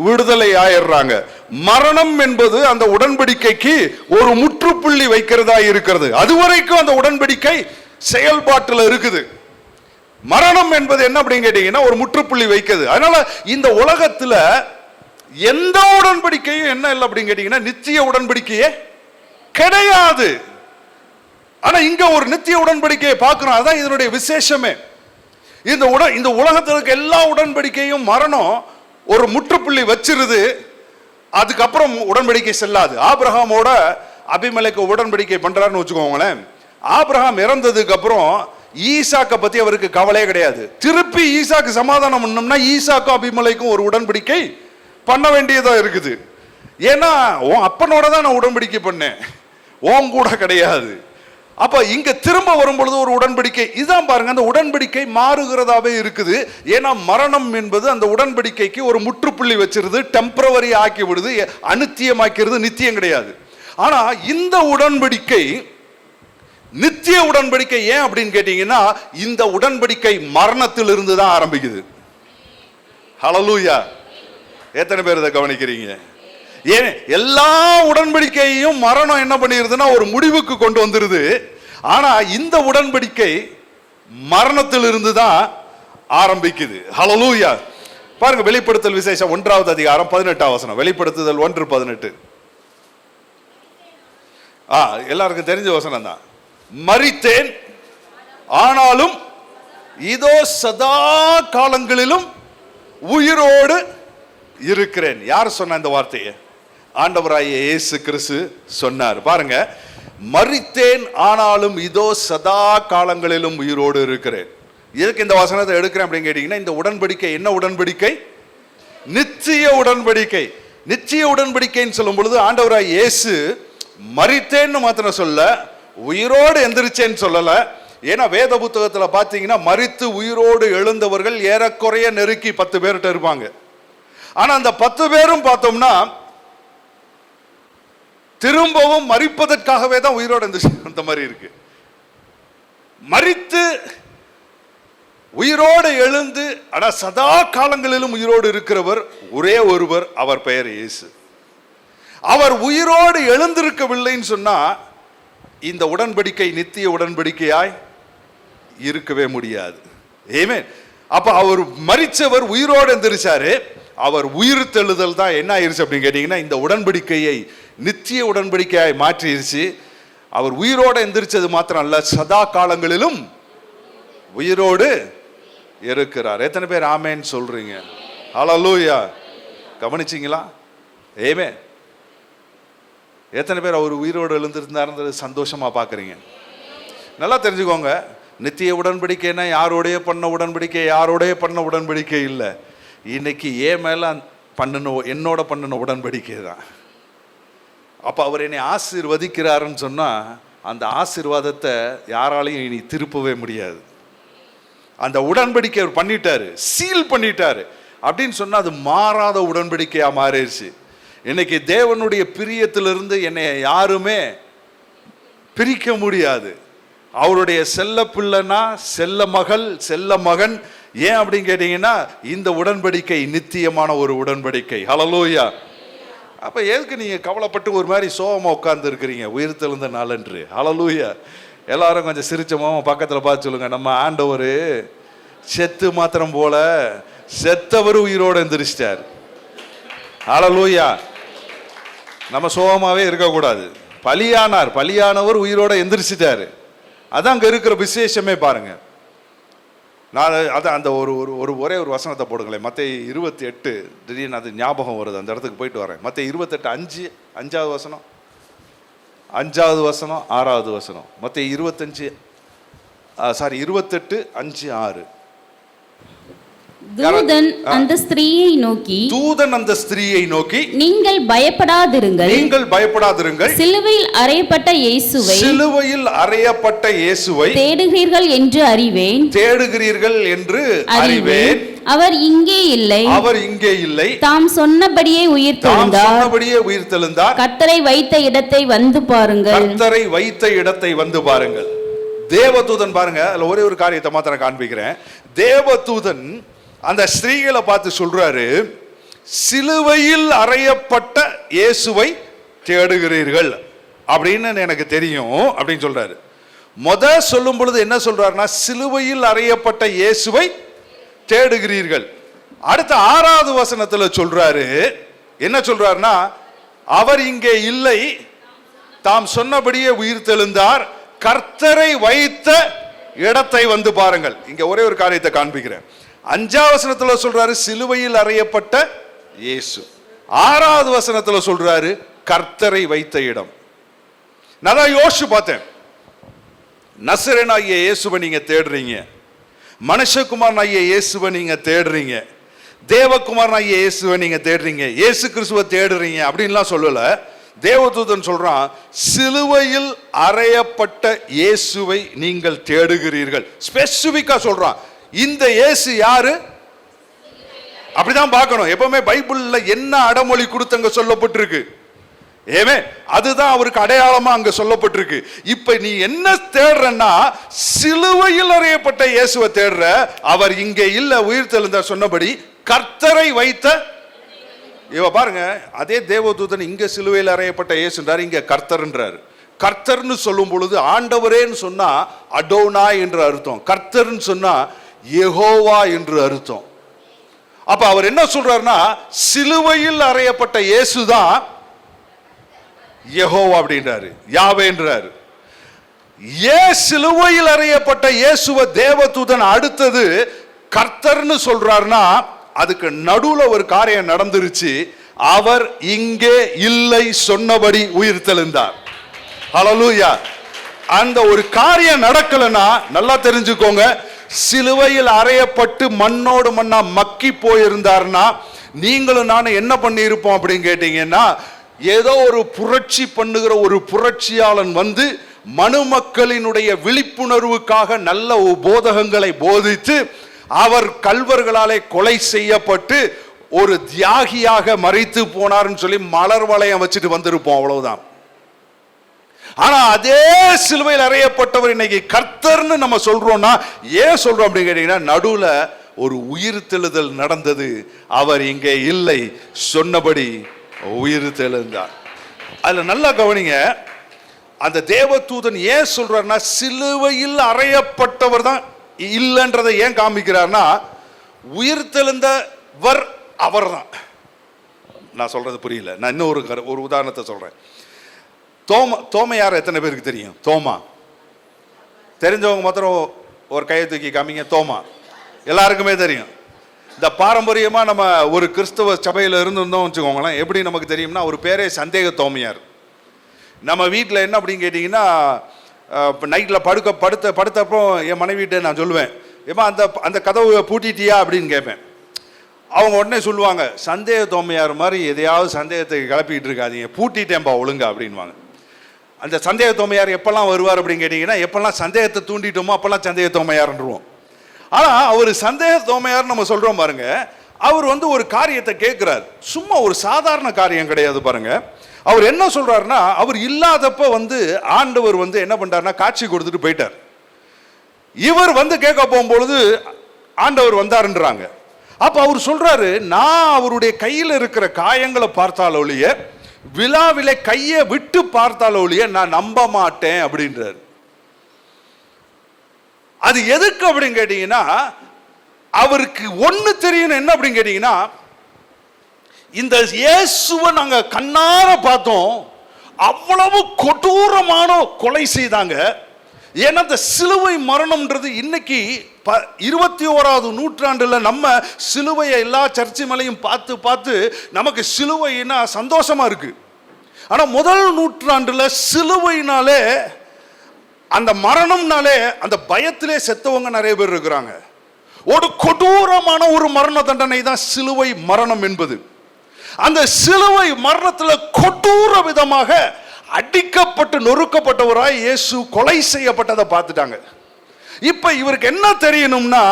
விடுதலை ஆயிடுறாங்க. மரணம் என்பது அந்த உடன்படிக்கைக்கு ஒரு முற்றுப்புள்ளி வைக்கிறதா இருக்கிறது. அதுவரைக்கும் அந்த உடன்படிக்கை செயல்பாட்டில் இருக்குது. மரணம் என்பது என்ன அப்படின்னு கேட்டீங்கன்னா, ஒரு முற்றுப்புள்ளி வைக்கிறது. அதனால இந்த உலகத்துல எந்த உடன்படிக்கையும் என்ன இல்லை அப்படின்னு கேட்டீங்கன்னா, நித்திய உடன்படிக்கையே கிடையாது. ஆனா இங்க ஒரு நித்திய உடன்படிக்கையை பார்க்கிறோம். அதான் இதனுடைய விசேஷமே. இந்த உலகத்தில் இருக்க எல்லா உடன்படிக்கையும் மரணம் ஒரு முற்றுப்புள்ளி வச்சிருது. அதுக்கப்புறம் உடன்படிக்கை செல்லாது. ஆபிரகாமோட அபிமெலேக்கு உடன்படிக்கை பண்றாருன்னு வச்சுக்கோங்களேன். ஆபிரகாம் இறந்ததுக்கு அப்புறம் ஈசாக்கை பத்தி அவருக்கு கவலையே கிடையாது. திருப்பி ஈசாக்கு சமாதானம் பண்ணோம்னா ஈசாக்கும் அபிமெலேக்கும் ஒரு உடன்படிக்கை பண்ண வேண்டியதா இருக்குது. ஏன்னா உன் அப்பனோட தான் நான் உடன்படிக்கை பண்ணேன், உன் கூட கிடையாது. அப்ப இங்க திரும்ப வரும்பொழுது ஒரு உடன்படிக்கை. இதுதான் பாருங்க, அந்த உடன்படிக்கை மாறுகிறதாவே இருக்குது. ஏன்னா மரணம் என்பது அந்த உடன்படிக்கைக்கு ஒரு முற்றுப்புள்ளி வச்சிருது, டெம்பரவரி ஆக்கி விடுது, அநித்தியமாக்கிறது, நித்தியம் கிடையாது. ஆனா இந்த உடன்படிக்கை நித்திய உடன்படிக்கை. ஏன் அப்படின்னு கேட்டீங்கன்னா, இந்த உடன்படிக்கை மரணத்தில் இருந்து தான் ஆரம்பிக்குது. ஹல்லேலூயா! எத்தனை பேர் இதை கவனிக்கிறீங்க? ஏன் எல்லா உடன்படிக்கையும் மரணம் என்ன பண்ணிருதுன்னா ஒரு முடிவுக்கு கொண்டு வந்துருது. ஆனா இந்த உடன்படிக்கை மரணத்தில் இருந்து தான் ஆரம்பிக்குது. ஹல்லேலூயா! பாருங்க, வெளிப்படுத்தல் விசேஷம் 1வது அதிகாரம் 18வது வசனம். வெளிப்படுத்துதல் 1:18. எல்லாருக்கும் தெரிஞ்ச வசனம் தான். மரித்தேன், ஆனாலும் இதோ சதா காலங்களிலும் உயிரோடு இருக்கிறேன். யார் சொன்ன இந்த வார்த்தையை? ஆண்டவராகிய இயேசு கிறிஸ்து சொன்னார். பாருங்க, மரித்தேன் ஆனாலும் இதோ சதா காலங்களிலும் உயிரோடு இருக்கிறேன். எதுக்கு இந்த வசனத்தை எடுக்கிறேன் அப்படின்னு கேட்டீங்கன்னா, இந்த உடன்படிக்கை என்ன உடன்படிக்கை? நித்திய உடன்படிக்கை. நித்திய உடன்படிக்கைன்னு சொல்லும் பொழுது ஆண்டவராகிய இயேசு மரித்தேன்னு மாத்திரம் சொல்ல, உயிரோடு எந்திரிச்சேன்னு சொல்லல. ஏன்னா வேத புத்தகத்துல பாத்தீங்கன்னா மரித்து உயிரோடு எழுந்தவர்கள் ஏறக்குறைய நெருக்கி 10 பேர்கிட்ட இருப்பாங்க. ஆனா அந்த 10 பேரும் பார்த்தோம்னா திரும்பவும் மரிப்பதற்காகவே தான் உயிரோடு எந்திரிச்சு அந்த மாதிரி இருக்கு. மரித்து உயிரோடு எழுந்து ஆனா சதா காலங்களிலும் உயிரோடு இருக்கிறவர் ஒரே ஒருவர், அவர் பெயர் இயேசு. அவர் உயிரோடு எழுந்திருக்கவில்லைன்னு சொன்னா இந்த உடன்படிக்கை நித்திய உடன்படிக்கையாய் இருக்கவே முடியாது. ஆமென். அப்ப அவர் மரிச்சவர் உயிரோடு எந்திரிச்சாரு. அவர் உயிர் தெழுதல் தான் என்ன ஆயிருச்சு அப்படின்னு கேட்டீங்கன்னா இந்த உடன்படிக்கையை நித்திய உடன்படிக்கையாய் மாற்றிருச்சு. அவர் உயிரோடு எந்திரிச்சது மாத்திரம் அல்ல, சதா காலங்களிலும் உயிரோடு இருக்கிறார். எத்தனை பேர் ஆமேன்னு சொல்றீங்க? ஹல்லேலூயா. கவனிச்சிங்களா? ஆமென். எத்தனை பேர் அவர் உயிரோடு எழுந்திருந்தாருன்றது சந்தோஷமா பாக்குறீங்க? நல்லா தெரிஞ்சுக்கோங்க, நித்திய உடன்படிக்கைன்னா யாரோடைய பண்ண உடன்படிக்கை, யாரோடைய பண்ண உடன்படிக்கை இல்லை. இன்னைக்கு ஏன் மேல என்னோட பண்ணின உடன்படிக்கை தான். அப்ப அவர் என்னை ஆசீர்வதிக்கிறாருன்னு சொன்னா அந்த ஆசீர்வாதத்தை யாராலையும் இனி திருப்பவே முடியாது. அந்த உடன்படிக்கை அவர் பண்ணிட்டாரு, சீல் பண்ணிட்டாரு அப்படின்னு சொன்னா அது மாறாத உடன்படிக்கையா மாறிடுச்சு. இன்னைக்கு தேவனுடைய பிரியத்திலிருந்து என்னை யாருமே பிரிக்க முடியாது. அவருடைய செல்ல பிள்ளைனா செல்ல மகள், செல்ல மகன். ஏன் அப்படின்னு கேட்டீங்கன்னா இந்த உடன்படிக்கை நித்தியமான ஒரு உடன்படிக்கை. ஹல்லேலூயா. அப்ப எதுக்கு நீங்க கவலைப்பட்டு ஒரு மாதிரி சோகமா உட்கார்ந்து இருக்கிறீங்க உயிர் தெழுந்த நாளன்று? ஹல்லேலூயா. எல்லாரும் கொஞ்சம் சிரிச்ச பக்கத்துல பார்த்து சொல்லுங்க, நம்ம ஆண்டவர் செத்து மாத்திரம் போல செத்தவர் உயிரோடு எந்திரிச்சிட்டார். ஹல்லேலூயா. நம்ம சோகமாவே இருக்கக்கூடாது. பலியானவர் உயிரோட எந்திரிச்சிட்டாரு. அதான் அங்க இருக்கிற விசேஷமே. பாருங்க, நான் அதான் அந்த ஒரே ஒரு வசனத்தை போடுங்களேன். மத்தேயு 28, திடீர்னு அது ஞாபகம் வருது, அந்த இடத்துக்கு போயிட்டு வரேன். மத்தேயு 28:5, 5வது வசனம், 5வது வசனம், 6வது வசனம். மத்தேயு 28:5-6. தூதன் அந்த ஸ்திரீயை நோக்கி நீங்கள் பயப்படாதிருங்கள், சிலுவையில் அறையப்பட்ட இயேசுவை தேடுகிறீர்கள் என்று அறிவேன். அவர் இங்கே இல்லை, தாம் சொன்னபடியே உயிர்த்தெழுந்தார். கர்த்தரை வைத்த இடத்தை வந்து பாருங்கள். தேவதூதன் பாருங்க, அதுல ஒரே ஒரு காரியத்தை மாத்திரம் காண்பிக்கிறேன். தேவதூதன் அந்த ஸ்திரீகளை பார்த்து சொல்றாரு, சிலுவையில் அறையப்பட்ட இயேசுவை தேடுகிறீர்கள் அப்படின்னு எனக்கு தெரியும் அப்படின்னு சொல்றாரு. சொல்லும் பொழுது என்ன சொல்றாருன்னா, சிலுவையில் அறையப்பட்ட இயேசுவை தேடுகிறீர்கள். அடுத்த 6வது வசனத்துல சொல்றாரு, என்ன சொல்றாருன்னா, அவர் இங்கே இல்லை, தாம் சொன்னபடியே உயிர்த்தெழுந்தார். கர்த்தரை வைத்த இடத்தை வந்து பாருங்கள். இங்க ஒரே ஒரு காரியத்தை காண்பிக்கிறேன். 5வது வசனத்துல சொல்றாரு சிலுவையில் அறையப்பட்ட இயேசு. 6வது வசனத்துல சொல்றாரு கர்த்தரை வைத்த இடம். நான் தான் யோசிச்சு பார்த்தேன். நசரேனாகிய இயேசுவை நீங்க தேடுறீங்க, மனுஷகுமாரனாகிய இயேசுவை நீங்க தேடுறீங்க, தேவகுமாரனாகிய இயேசுவை நீங்க தேடுறீங்க, இயேசு கிறிஸ்துவை தேடுறீங்க அப்படின்லாம் சொல்லல. தேவதூதன் சொல்றான், சிலுவையில் அறையப்பட்ட இயேசுவை நீங்கள் தேடுகிறீர்கள். ஸ்பெசிபிக்கா சொல்றான். இந்த இயேசு யாரு? அப்படிதான் பார்க்கணும். எப்பவுமே பைபிள்ல என்ன அடமொழி கொடுத்தங்க சொல்லப்பட்டிருக்கு, அதுதான் அவருக்கு அடையாளமா அங்க சொல்லப்பட்டிருக்கு. இப்ப நீ என்ன தேடுறன்னா, சிலுவையில் அறையப்பட்ட இயேசுவை தேடுற. அவர் இங்கே இல்ல, உயிர்த்தெழுந்தார் சொன்னபடி கர்த்தரை வைத்த. இவ பாருங்க, அதே தேவதூதன் இங்க சிலுவையில் அறையப்பட்ட இயேசுன்றார், இங்க கர்த்தர்ன்றார். கர்த்தர்னு சொல்லும் பொழுது ஆண்டவரேன்னு சொன்னா அடோனா என்று அர்த்தம், கர்த்தர்னு சொன்னா யெகோவா என்று அர்த்தம். அப்ப அவர் என்ன சொல்றாருன்னா, சிலுவையில் அறையப்பட்ட இயேசுதான் யெகோவா அப்படின்றாரு, யாவேன்றாரு. சிலுவையில் அறையப்பட்ட இயேசுவ தேவதூதன் அடுத்தது கர்த்தர்னு சொல்றாருன்னா, அதுக்கு நடுவுல ஒரு காரியம் நடந்துருச்சு. அவர் இங்கே இல்லை சொன்னபடி உயிர் தெழுந்தார். ஹல்லேலூயா. அந்த ஒரு காரியம் நடக்கலன்னா நல்லா தெரிஞ்சுக்கோங்க, சிலுவையில் அறையப்பட்டு மண்ணோடு மண்ணா மக்கி போயிருந்தார்னா நீங்களும் நானும் என்ன பண்ணி இருப்போம் அப்படின்னு கேட்டீங்கன்னா, ஏதோ ஒரு புரட்சி பண்ணுகிற ஒரு புரட்சியாளன் வந்து மனுமக்களினுடைய விழிப்புணர்வுக்காக நல்ல போதகங்களை போதித்து அவர் கல்வர்களாலே கொலை செய்யப்பட்டு ஒரு தியாகியாக மரித்து போனார்னு சொல்லி மலர் வளையம் வச்சுட்டு வந்திருப்போம், அவ்வளவுதான். ஆனா அதே சிலுவையில் அறையப்பட்டவர் இன்னைக்கு கர்த்தர்னு நம்ம சொல்றோம்னா ஏன் சொல்றோம் அப்படின்னு கேட்டீங்கன்னா, நடுவுல ஒரு உயிர் தெழுதல் நடந்தது. அவர் இங்கே இல்லை சொன்னபடி உயிர் தெழுந்தார். அதுல நல்லா கவனிங்க, அந்த தேவதூதன் ஏன் சொல்றாருன்னா, சிலுவையில் அறையப்பட்டவர் தான் இல்லைன்றதை ஏன் காமிக்கிறார்னா, உயிர் தெழுந்தவர் அவர் தான். நான் சொல்றது புரியல, நான் இன்னும் ஒரு உதாரணத்தை சொல்றேன். தோமையார் எத்தனை பேருக்கு தெரியும்? தோமா தெரிஞ்சவங்க மாத்திரம் ஒரு கையை தூக்கி காமிங்க. தோமா எல்லாருக்குமே தெரியும். இந்த பாரம்பரியமா நம்ம ஒரு கிறிஸ்தவ சபையில இருந்திருந்தோம் வச்சுக்கோங்களேன், எப்படி நமக்கு தெரியும்னா, ஒரு பேரே சந்தேக தோமையார். நம்ம வீட்டில் என்ன அப்படின்னு கேட்டிங்கன்னா, நைட்டில் படுத்தப்போ என் மனைவிட்ட நான் சொல்லுவேன், ஏமா அந்த கதவை பூட்டிட்டியா அப்படின்னு கேட்பேன். அவங்க உடனே சொல்லுவாங்க, சந்தேக தோமையார் மாதிரி எதையாவது சந்தேகத்தை கிளப்பிட்டு இருக்காதீங்க, பூட்டிட்டேன்பா ஒழுங்கா அப்படின்வாங்க. அந்த சந்தேக தோமையார் எப்பெல்லாம் வருவார் அப்படின்னு கேட்டிங்கன்னா, எப்பெல்லாம் சந்தேகத்தை தூண்டிட்டோமோ அப்பெல்லாம் சந்தேக தோமையார்ன்றோம். ஆனால் அவர் சந்தேக தோமையார் நம்ம சொல்கிறோம் பாருங்க, அவர் வந்து ஒரு காரியத்தை கேட்குறாரு. சும்மா ஒரு சாதாரண காரியம் கிடையாது பாருங்க. அவர் என்ன சொல்றாருன்னா, அவர் இல்லாதப்ப வந்து ஆண்டவர் வந்து என்ன பண்றாருன்னா காட்சி கொடுத்துட்டு போயிட்டார். இவர் வந்து கேட்க போகும்பொழுது ஆண்டவர் வந்தாருன்றாங்க. அப்ப அவர் சொல்றாரு, நான் அவருடைய கையில் இருக்கிற காயங்களை பார்த்தால் ஒழிய, விழாவில கையை விட்டு பார்த்தால் ஒழிய நான் நம்ப மாட்டேன் அப்படின்றாரு. அது எதுக்கு அப்படின்னு கேட்டீங்கன்னா, அவருக்கு ஒண்ணு தெரியணும். என்ன அப்படின்னு கேட்டீங்கன்னா, இந்த இயேசுவை நாங்க கண்ணார பார்த்தோம், அவ்வளவு கொடூரமான கொலை செய்தாங்க. ஏன்னா இந்த சிலுவை மரணம்ன்றது இன்னைக்கு 21வது நூற்றாண்டுல நம்ம சிலுவையை எல்லா சர்ச்சு மேலையும் பார்த்து பார்த்து நமக்கு சிலுவைனா சந்தோஷமா இருக்கு. ஆனா முதல் நூற்றாண்டுல சிலுவைனாலே, அந்த மரணம்னாலே அந்த பயத்திலே செத்தவங்க நிறைய பேர் இருக்கிறாங்க. ஒரு கொடூரமான ஒரு மரண தண்டனை தான் சிலுவை மரணம் என்பது. அந்த சிலுவை மரணத்தில் கொடூர விதமாக அடிக்கப்பட்டு நொறுக்கப்பட்டவராய் இயேசு கொலை செய்யப்பட்டதை பார்த்துட்டாங்க. இப்ப இவருக்கு என்ன தெரியணும்னா,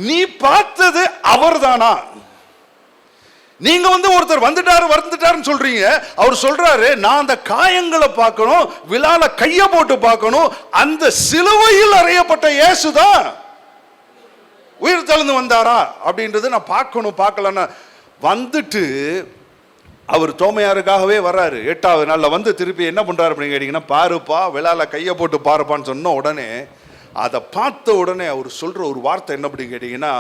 நீ பார்த்தது அவர்தானா? நீங்க வந்து ஒருத்தர் வந்துட்டாருன்னு சொல்றீங்க, அவர் சொல்றாரு, நான் அந்த காயங்களை பார்க்கணும், விழால கைய போட்டு பார்க்கணும், அந்த சிலுவையில் அறையப்பட்ட இயேசுதான் உயிர் தெழுந்து வந்தாரா அப்படின்றது நான் பார்க்கலன்னு வந்துட்டு அவர் தோமையாருக்காகவே வர்றாரு. 8வது நாளில் வந்து திருப்பி என்ன பண்றாரு அப்படின்னு கேட்டீங்கன்னா, பாருப்பா விழால கையை போட்டு பாருப்பான்னு சொன்ன உடனே, அதை பார்த்த உடனே அவர் சொல்ற ஒரு வார்த்தை என்ன அப்படின்னு கேட்டீங்கன்னா,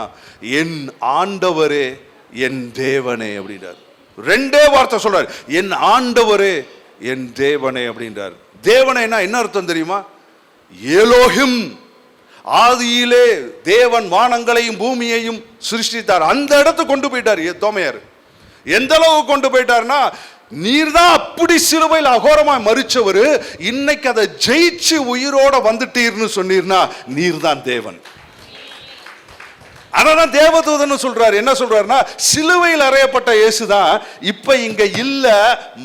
என் ஆண்டவரே என் தேவனே அப்படின்றார். 2 வார்த்தை சொல்றாரு, என் ஆண்டவரே என் தேவனே அப்படின்றார். தேவனேனா என்ன அர்த்தம் தெரியுமா? எலோஹிம், ஆதியிலே தேவன் வானங்களையும் பூமியையும் சிருஷ்டித்தார். அந்த இடத்துக்கு கொண்டு போயிட்டார் தோமையார். எந்த அளவுக்கு கொண்டு போயிட்டார்னா, நீர் தான் அப்படி சிலுவையில் அகோரமாய் மரிச்சவர், இன்னைக்கு அதை ஜெயிச்சு உயிரோட வந்துட்டீர்னு சொன்னீர்னா நீர் தான் தேவன். அதான் தேவதூதன் சொல்றாரு. என்ன சொல்றாருன்னா, சிலுவையில் அறையப்பட்ட இயேசுதான் இப்ப இங்க இல்ல,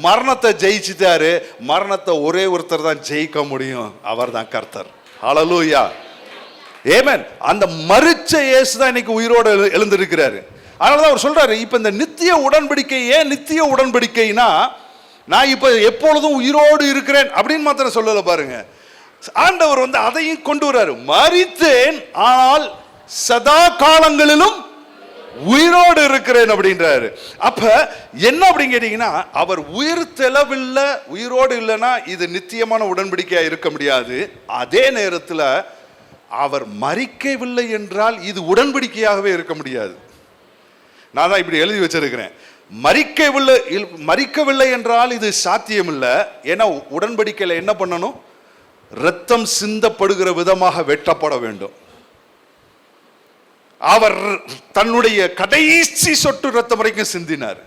மரணத்தை ஜெயிச்சுட்டாரு. மரணத்தை ஒரே ஒருத்தர் தான் ஜெயிக்க முடியும், அவர் தான் கர்த்தர். ஹல்லேலூயா, ஆமென். அந்த மரிச்ச இயேசு தான் இன்னைக்கு உயிரோட எழுந்திருக்கிறாரு. அதனாலதான் அவர் சொல்றாரு, இப்ப இந்த நித்திய உடன்படிக்கை. ஏன் நித்திய உடன்படிக்கைனா, நான் இப்ப எப்பொழுதும் உயிரோடு இருக்கிறேன் அப்படின்னு மாத்திரம் சொல்லல பாருங்க. ஆண்டவர் வந்து அதையும் கொண்டு வர்றாரு. மரித்தேன் ஆனால் சதா காலங்களிலும் உயிரோடு இருக்கிறேன் அப்படின்றாரு. அப்ப என்ன அப்படின்னு கேட்டீங்கன்னா, அவர் உயிர் தெளவில்லை, உயிரோடு இல்லைன்னா இது நித்தியமான உடன்படிக்கையா இருக்க முடியாது. அதே நேரத்தில் அவர் மரிக்கவில்லை என்றால் இது உடன்படிக்கையாகவே இருக்க முடியாது. நான் தான் இப்படி எழுதி வச்சிருக்கிறேன். மரிக்கவில்லை என்றால் இது சாத்தியமில்லை. ஏன்னா உடன்படிக்கையில் என்ன பண்ணணும்? இரத்தம் சிந்தப்படுகிற விதமாக வெட்டப்பட வேண்டும். அவர் தன்னுடைய கடைசி சொட்டு ரத்தம் வரைக்கும் சிந்தினார்.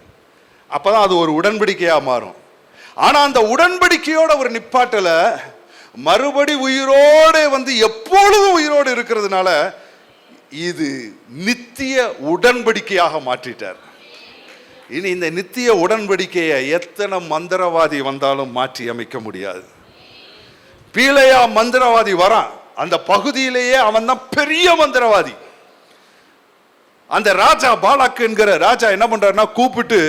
அப்பதான் அது ஒரு உடன்படிக்கையா மாறும். ஆனா அந்த உடன்படிக்கையோட ஒரு நிப்பாட்டல மறுபடி உயிரோடு வந்து எப்பொழுதும் உயிரோடு இருக்கிறதுனால இது நித்திய உடன்படிக்கையாக மாற்றிட்டார். இனி இந்த நித்திய உடன்படிக்கையை எத்தனை மந்திரவாதி வந்தாலும் மாற்றி அமைக்க முடியாது. பீலையா மந்திரவாதி வரான், அந்த பகுதியிலேயே அவன் தான் பெரிய மந்திரவாதி. அந்த ராஜா பாலாக்கு என்கிற ராஜா என்ன பண்றாருன்னா கூப்பிட்டு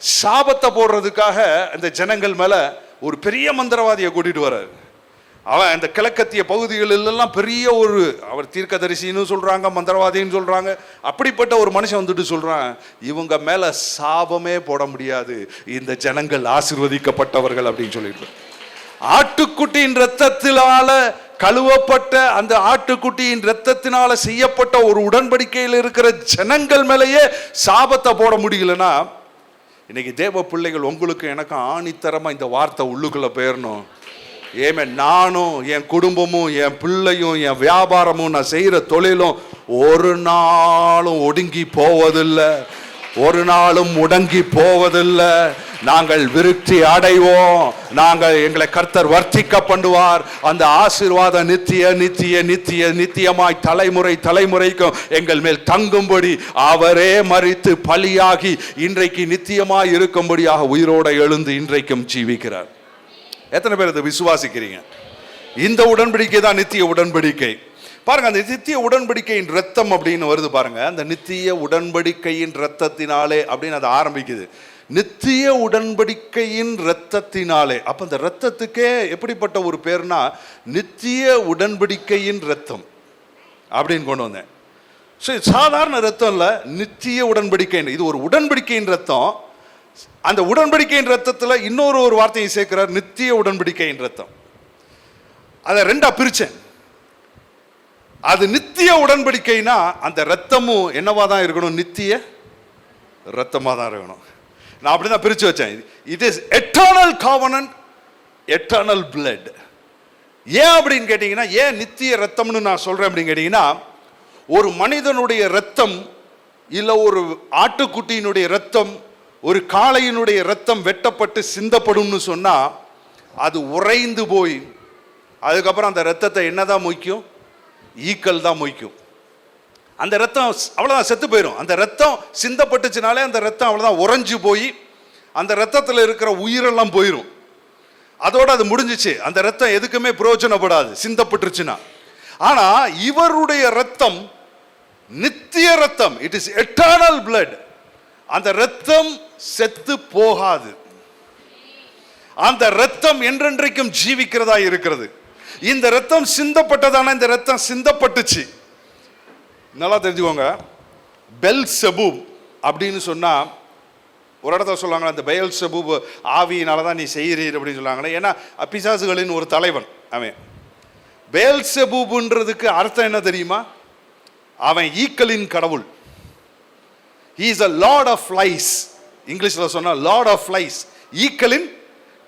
சாபத்தை போடுறதுக்காக அந்த ஜனங்கள் மேல ஒரு பெரிய மந்திரவாதியை கூட்டிட்டு வர்றாரு. அவன் அந்த கிழக்கத்திய பகுதிகளெல்லாம் பெரிய ஒரு அவர் தீர்க்கதரிசின்னு சொல்றாங்க, மந்திரவாதின்னு சொல்றாங்க. அப்படிப்பட்ட ஒரு மனுஷன் வந்துட்டு சொல்றான், இவங்க மேல சாபமே போட முடியாது, இந்த ஜனங்கள் ஆசீர்வதிக்கப்பட்டவர்கள் அப்படின்னு சொல்லிட்டு. ஆட்டுக்குட்டியின் இரத்தத்தினால கழுவப்பட்ட அந்த ஆட்டுக்குட்டியின் இரத்தத்தினால செய்யப்பட்ட ஒரு உடன்படிக்கையில் இருக்கிற ஜனங்கள் மேலேயே சாபத்தை போட முடியலன்னா, இன்னைக்கு தேவ பிள்ளைகள் உங்களுக்கு எனக்கு ஆணித்தரமா இந்த வார்த்தை உள்ளுக்குள்ள போயிடணும். ஏமே, நானும் என் குடும்பமும் என் பிள்ளையும் என் வியாபாரமும் நான் செய்யற தொழிலும் ஒரு நாளும் ஒடுங்கி போவதில்லை, ஒரு நாளும் முடங்கி போவதில்லை. நாங்கள் விருத்தி அடைவோம். எங்களை கர்த்தர் வர்த்திக்க பண்ணுவார். அந்த ஆசீர்வாத நித்திய நித்திய நித்திய நித்தியமாய் தலைமுறை தலைமுறைக்கும் எங்கள் மேல் தங்கும்படி அவரே மரித்து பலியாகி இன்றைக்கு நித்தியமாய் இருக்கும்படியாக உயிரோட எழுந்து இன்றைக்கும் ஜீவிக்கிறார். எத்தனை பேர் இதை விசுவாசிக்கிறீங்க? இந்த உடன்படிக்கை தான் நித்திய உடன்படிக்கை. பாருங்க, அந்த நித்திய உடன்படிக்கையின் ரத்தம் அப்படின்னு வருது பாருங்க. அந்த நித்திய உடன்படிக்கையின் ரத்தத்தினாலே அப்படின்னு அது ஆரம்பிக்குது. நித்திய உடன்படிக்கையின் ரத்தத்தினாலே. அப்ப அந்த ரத்தத்துக்கே எப்படிப்பட்ட ஒரு பேர்னா நித்திய உடன்படிக்கையின் ரத்தம் அப்படின்னு கொண்டு வந்தேன். சாதாரண ரத்தம் இல்ல, நித்திய உடன்படிக்கை. இது ஒரு உடன்படிக்கையின் ரத்தம். அந்த உடன்படிக்கையின் ரத்தத்துல இன்னொரு வார்த்தையை சேர்க்கிறார், நித்திய உடன்படிக்கையின் ரத்தம். அதை ரெண்டா பிரிச்சேன். அது நித்திய உடன்படிக்கைனா அந்த ரத்தமும் என்னவா தான் இருக்கணும்? நித்திய ரத்தமா தான் இருக்கணும். நான் அப்படிதான் பிரிச்சு வச்சேன். It is eternal covenant, eternal blood. ஏன் அப்படின்னு கேட்டீங்கன்னா, ஏன் நித்திய ரத்தம்னு நான் சொல்றேன் அப்படின்னு கேட்டீங்கன்னா, ஒரு மனிதனுடைய ரத்தம் இல்ல ஒரு ஆட்டுக்குட்டியினுடைய ரத்தம், ஒரு காளையினுடைய ரத்தம் வெட்டப்பட்டு சிந்தப்படும்னு சொன்னா அது உறைந்து போய் அதுக்கப்புறம் அந்த ரத்தத்தை என்னதான் மொய்க்கும்? ஈக்கள் தான் மொய்க்கும். அந்த ரத்தம் அவ்வளோதான், செத்து போயிடும். அந்த ரத்தம் சிந்தப்பட்டுச்சுனாலே அந்த ரத்தம் அவ்வளோதான் உறைஞ்சு போய் அந்த ரத்தத்தில் இருக்கிற உயிரெல்லாம் போயிடும். அதோட அது முடிஞ்சிச்சு. அந்த ரத்தம் எதுக்குமே பிரயோஜனப்படாது சிந்தப்பட்டுருச்சுன்னா. ஆனா இவருடைய ரத்தம் நித்திய ரத்தம். It is eternal blood. அந்த ரத்தம் செத்து போகாது. அந்த ரத்தம் என்றென்றைக்கும் ஜீவிக்கிறதா இருக்கிறது. இந்த ரத்தம் சிந்தப்பட்டதான இந்த ரத்தம் சிந்தப்பட்டுச்சு. நல்லா தெரிஞ்சுக்கோங்க. பெல்செபூப் அப்படின்னு சொன்னா ஒரு இடத்துல சொல்லுவாங்க, அந்த பெயல்செபூப் ஆவியினால தான் நீ செய்கிறீர் அப்படின்னு சொல்லுவாங்களே. ஏன்னா பிசாசுகளின் ஒரு தலைவன் அவன். பெயல்செபூப்ன்றதுக்கு அர்த்தம் என்ன தெரியுமா? அவன் ஈக்களின் கடவுள். He is a lord of flies. இங்கிலீஷ்ல சொன்னா லார்ட் ஆஃப் ஃப்ளைஸ், ஈக்களின்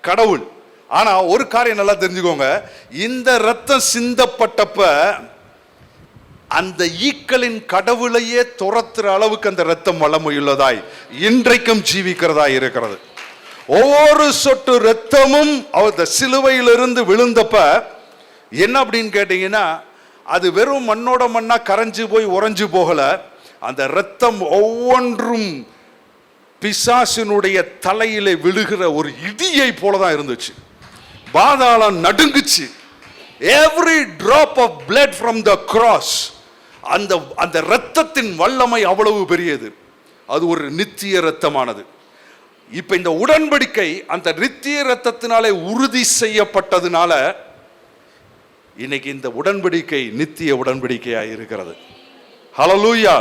கடவுள். ஆனா ஒரு காரியம் நல்லா தெரிஞ்சுக்கோங்க, இந்த ரத்தம் சிந்தப்பட்டப்ப அந்த ஈக்களின் கடவுளையே துரத்துற அளவுக்கு அந்த ரத்தம் வல்லமையுள்ளதாய் இன்றைக்கும் ஜீவிக்கிறதாய் இருக்கிறது. ஒவ்வொரு சொட்டு ரத்தமும் அவர் சிலுவையிலிருந்து விழுந்தப்ப என்ன அப்படின்னு கேட்டீங்கன்னா, அது வெறும் மண்ணோட மண்ணா கரைஞ்சு போய் உறைஞ்சு போகல. அந்த ரத்தம் ஒவ்வொன்றும் பிசாசினுடைய தலையிலே விழுகிற ஒரு இடியை போலதான் இருந்துச்சு. பாதாளம் நடுங்குச்சு. Every drop of blood from the cross, அந்த ரத்தத்தின் வல்லமை அவ்வளவு பெரியது. அது ஒரு நித்திய ரத்தமானது. இப்ப இந்த உடன்படிக்கை அந்த நித்திய ரத்தத்தினாலே உறுதி செய்யப்பட்டதுனால இன்னைக்கு இந்த உடன்படிக்கை நித்திய உடன்படிக்கையா இருக்கிறது. ஹல்லேலூயா.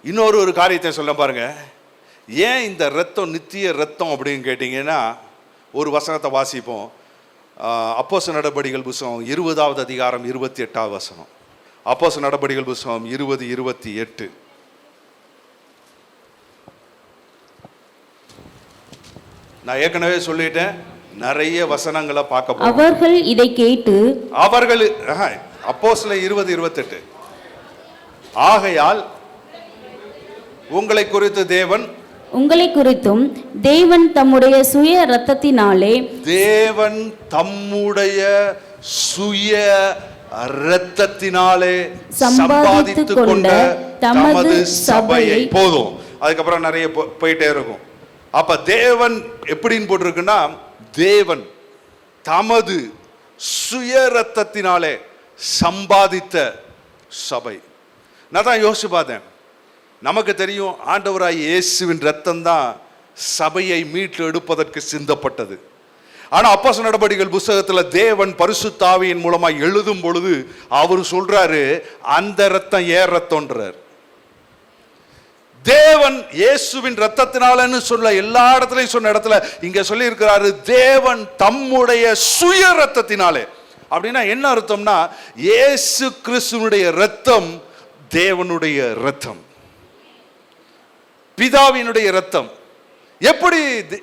இன்னொரு காரியத்தை சொல்ல பாருங்க. ஏன் இந்த ரத்தம் நித்திய ரத்தம் அப்படின்னு கேட்டீங்கன்னா, ஒரு வசனத்தை வாசிப்போம். அப்போஸ்தலர் நடபடிகள் புத்தகம் 20வது அதிகாரம் 28வது வசனம். அப்போஸ்தலர் நடபடிகள் புத்தகம் 20:28. நான் ஏற்கனவே சொல்லிட்டேன், நிறைய வசனங்களை பார்க்க போறோம். அவர்கள் இதை கேட்டு அவர்கள் அப்போஸ்தலர் 20:28 ஆகையால் உங்களை குறித்து தேவன் தம்முடைய சுய இரத்தத்தினாலே சம்பாதித்து கொண்ட தமது சபையை. போதும், அதுக்கப்புறம் நிறைய போயிட்டே இருக்கும். அப்ப தேவன் எப்படின்னு போட்டிருக்குன்னா, தேவன் தமது சுய இரத்தத்தினாலே சம்பாதித்த சபை. நான் தான் யோசிச்சு பார்த்தேன், நமக்கு தெரியும் ஆண்டவராய் இயேசுவின் ரத்தம் தான் சபையை மீட்டு எடுப்பதற்கு சிந்தப்பட்டது. ஆனா அப்போஸ்தலர் நடபடிகள் புத்தகத்துல தேவன் பரிசுத்த ஆவியின் மூலமா எழுதும் பொழுது அவர் சொல்றாரு, அந்த ரத்தம் ஏன் ரத்தம்ன்றார். தேவன் இயேசுவின் ரத்தத்தினாலன்னு சொல்ல எல்லா இடத்துலையும் சொன்ன இடத்துல இங்க சொல்லி இருக்கிறாரு, தேவன் தம்முடைய சுய ரத்தத்தினாலே. அப்படின்னா என்ன அர்த்தம்னா, இயேசு கிறிஸ்துவினுடைய ரத்தம் தேவனுடைய ரத்தம், பிதாவினுடைய ரத்தம். எப்படி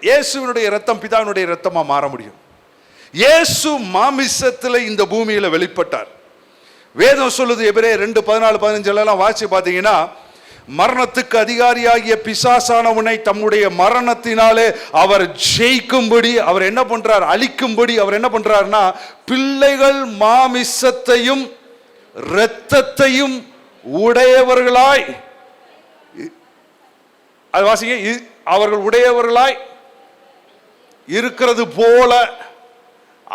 இயேசுவினுடைய ரத்தம் பிதாவினுடைய ரத்தமா மாற முடியும்? இயேசு மாமிசத்தில் இந்த பூமியில வெளிப்பட்டார். வேதம் சொல்லுது, எபிரேயர் 2:14-15 வாசி பார்த்தீங்கன்னா, மரணத்துக்கு அதிகாரியாகிய பிசாசானவனை தம்முடைய மரணத்தினாலே அவர் ஜெயிக்கும்படி அவர் என்ன பண்றார், அழிக்கும்படி அவர் என்ன பண்றார்னா, பிள்ளைகள் மாமிசத்தையும் இரத்தத்தையும் உடையவர்களாய், அது வாசிங்க, அவர்கள் உடையவர்களாய் இருக்கிறது போல,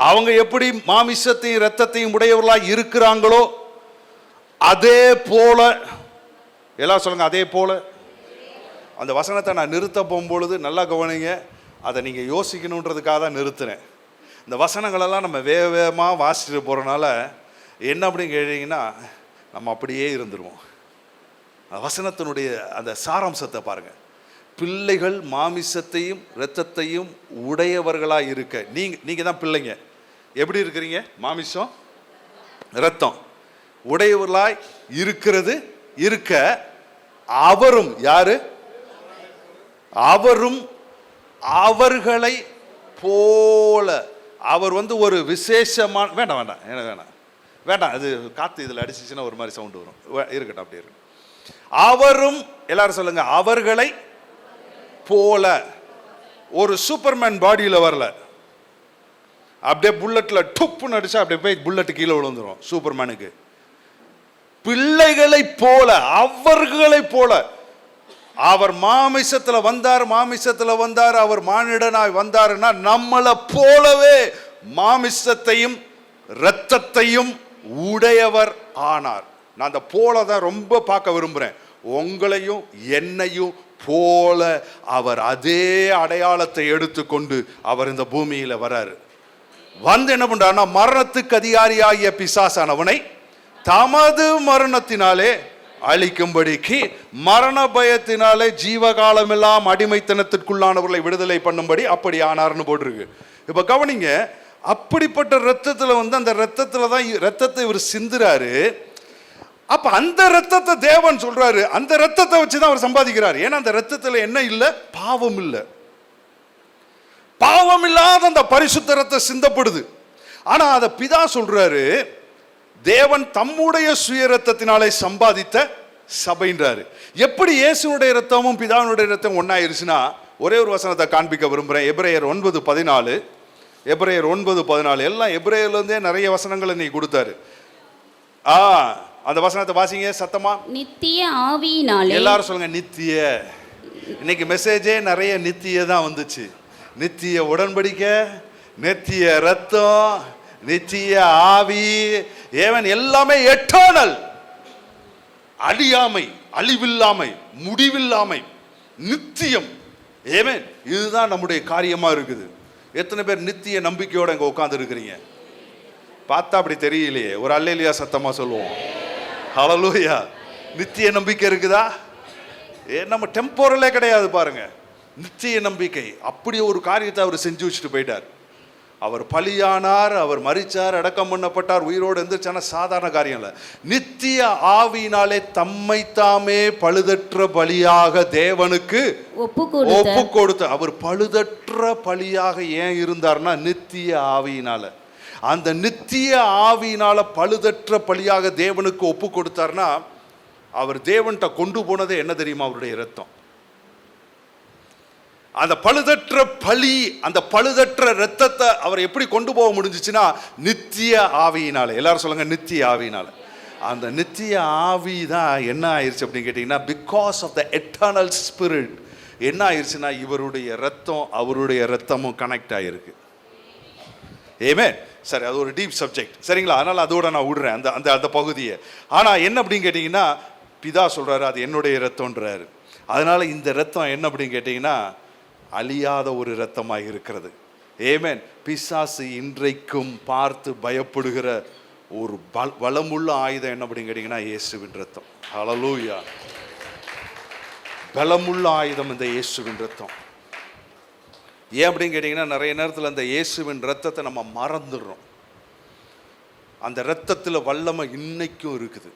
அவங்க எப்படி மாமிசத்தையும் இரத்தத்தையும் உடையவர்களாய் இருக்கிறாங்களோ அதே போல, எல்லாம் சொல்லுங்க, அதே போல. அந்த வசனத்தை நான் நிறுத்த போகும்பொழுது நல்லா கவனிங்க, அதை நீங்க யோசிக்கணுன்றதுக்காக தான் நிறுத்தினேன். இந்த வசனங்களெல்லாம் நம்ம வேகமாக வாசிச்சுட்டு போறதுனால என்ன அப்படின்னு கேட்டீங்கன்னா, நம்ம அப்படியே இருந்துருவோம். வசனத்தினுடைய அந்த சாராம்சத்தை பாருங்க. பிள்ளைகள் மாமிசத்தையும் இரத்தத்தையும் உடையவர்களாக இருக்க, நீங்க தான் பிள்ளைங்க. எப்படி இருக்கிறீங்க? மாமிசம் இரத்தம் உடையவர்களாய் இருக்கிறது இருக்க, அவரும் யாரு? அவரும் அவர்களை போல. அவர் ஒரு விசேஷமான, வேண்டாம் வேண்டாம் எனக்கு வேண்டாம் வேண்டாம், அது காத்து இதில் அடிச்சிச்சுன்னா ஒரு மாதிரி சவுண்டு வரும், இருக்கட்டும் அப்படியே இருக்கு. அவரும், எல்லாரும் சொல்லுங்க, அவர்களை போல. ஒரு சூப்பர்மேன் பாடியில வரல, அப்படியே புல்லட்ல டுப்புன்னு அடிச்சா அப்படியே போய் புல்லட் கீழே விழுந்துரும் சூப்பர்மேனுக்கு. பிள்ளைகளை போல, அவர்களை போல. அவர் மாமிசத்துல வந்தார், அவர் மானிடனாய் வந்தாருன்னா நம்மளை போலவே மாமிசத்தையும் இரத்தத்தையும் உடையவர் ஆனார். நான் அந்த போல தான் ரொம்ப பார்க்க விரும்புறேன். உங்களையும் என்னையும் போல அவர் அதே அடையாளத்தை எடுத்துக்கொண்டு அவர் இந்த பூமியில வராரு. என்ன பண்றாருன்னா, மரணத்துக்கு அதிகாரியாகிய பிசாசானவனை தமது மரணத்தினாலே அழிக்கும்படிக்கு, மரண பயத்தினாலே ஜீவகாலம் எல்லாம் அடிமைத்தனத்திற்குள்ளானவர்களை விடுதலை பண்ணும்படி அப்படி ஆனார்னு போட்டிருக்கு. இப்ப கவனிங்க, அப்படிப்பட்ட ரத்தத்துல அந்த ரத்தத்துல தான் ரத்தத்தை இவர் சிந்துறாரு. அப்ப அந்த ரத்தத்தை தேவன் சொல்றாரு, அந்த ரத்தத்தை வச்சுதான் அவர் சம்பாதிக்கிறார். ஏன்னா அந்த ரத்தத்துல என்ன இல்ல? பாவம் இல்ல. பாவம் இல்லாத அந்த பரிசுத்த ரத்தம் சிந்தப்படுது. ஆனா அத பிதா சொல்றாரு, தேவன் தம்முடைய சுய ரத்தத்தினாலே சம்பாதித்த சபைன்றாரு. எப்படி இயேசுனுடைய ரத்தமும் பிதாவினுடைய ரத்தம் ஒன்னாயிருச்சுன்னா, ஒரே ஒரு வசனத்தை காண்பிக்க விரும்புறேன். எபிரேயர் 9:14. எபிரேயர் 9:14. எல்லாம் எபிரேயர்ல இருந்தே நிறைய வசனங்களை நீ கொடுத்தாரு. அந்த வசனத்தை வாசிங்க சத்தமா. நித்திய ஆவியினாலே. எல்லாரும் சொல்லுங்க நித்திய. இன்னைக்கு மெசேஜே நிறைய நித்திய தான் வந்துச்சு. நித்திய உடன்படிக்கை, நித்திய ரத்தம், நித்திய ஆவி, ஏவன் எல்லாமே எட்டர்னல், அழியாமை, அழிவில்லாமை, முடிவில்லாமை, நித்தியம். ஏவன் இதுதான் நம்முடைய காரியமா இருக்குது. எத்தனை பேர் நித்திய நம்பிக்கையோட இங்க உட்கார்ந்து இருக்கிறீங்க? பார்த்தா அப்படி தெரியலையே. ஒரு அல்லேலூயா சத்தமா சொல்லுவோம். ஹல்லேலூயா. நித்திய நம்பிக்கை இருக்குதா? நம்ம டெம்போரலே கிடையாது பாருங்க. நித்திய நம்பிக்கை. அப்படி ஒரு காரியத்தை அவர் செஞ்சு வச்சுட்டு போயிட்டார். அவர் பலியானார், அவர் மரிச்சார், அடக்கம் பண்ணப்பட்டார், உயிரோடு எந்திரிச்சான சாதாரண காரியம் இல்லை. நித்திய ஆவியினாலே தம்மை தாமே பழுதற்ற பலியாக தேவனுக்கு ஒப்பு கொடுத்த. அவர் பழுதற்ற பலியாக ஏன் இருந்தார்னா நித்திய ஆவியினால. அந்த நித்திய ஆவியினால பழுதற்ற பலியாக தேவனுக்கு ஒப்பு கொடுத்தார்னா அவர் தேவன்கிட்ட கொண்டு போனதே என்ன தெரியுமா? அவருடைய இரத்தம். அந்த பழுதற்ற பலி, அந்த பழுதற்ற இரத்தத்தை அவர் எப்படி கொண்டு போக முடிஞ்சிச்சுன்னா நித்திய ஆவியினால. எல்லாரும் சொல்லுங்க, நித்திய ஆவியினால. அந்த நித்திய ஆவி தான் என்ன ஆயிடுச்சு அப்படின்னு கேட்டீங்கன்னா, because of the eternal spirit என்ன ஆயிடுச்சுன்னா இவருடைய இரத்தம் அவருடைய இரத்தமும் கனெக்ட் ஆகிருக்கு. ஏமே சரி, அது ஒரு டீப் சப்ஜெக்ட், சரிங்களா? அதனால் அதோட நான் விடுறேன் அந்த அந்த அந்த பகுதியை. ஆனால் என்ன அப்படின்னு கேட்டிங்கன்னா, பிதா சொல்கிறாரு அது என்னுடைய இரத்தம்ன்றாரு. அதனால் இந்த இரத்தம் என்ன அப்படின்னு கேட்டிங்கன்னா அழியாத ஒரு இரத்தமாக இருக்கிறது. ஏமேன். பிசாசு இன்றைக்கும் பார்த்து பயப்படுகிற ஒரு பலமுள்ள ஆயுதம் என்ன அப்படின்னு கேட்டிங்கன்னா இயேசுவின் இரத்தம். ஹல்லேலூயா. பலமுள்ள ஆயுதம் இந்த இயேசுவின் இரத்தம். ஏன் அப்படின்னு கேட்டிங்கன்னா நிறைய நேரத்தில் அந்த இயேசுவின் இரத்தத்தை நம்ம மறந்துடுறோம். அந்த இரத்தத்தில் வல்லமை இன்னைக்கும் இருக்குது.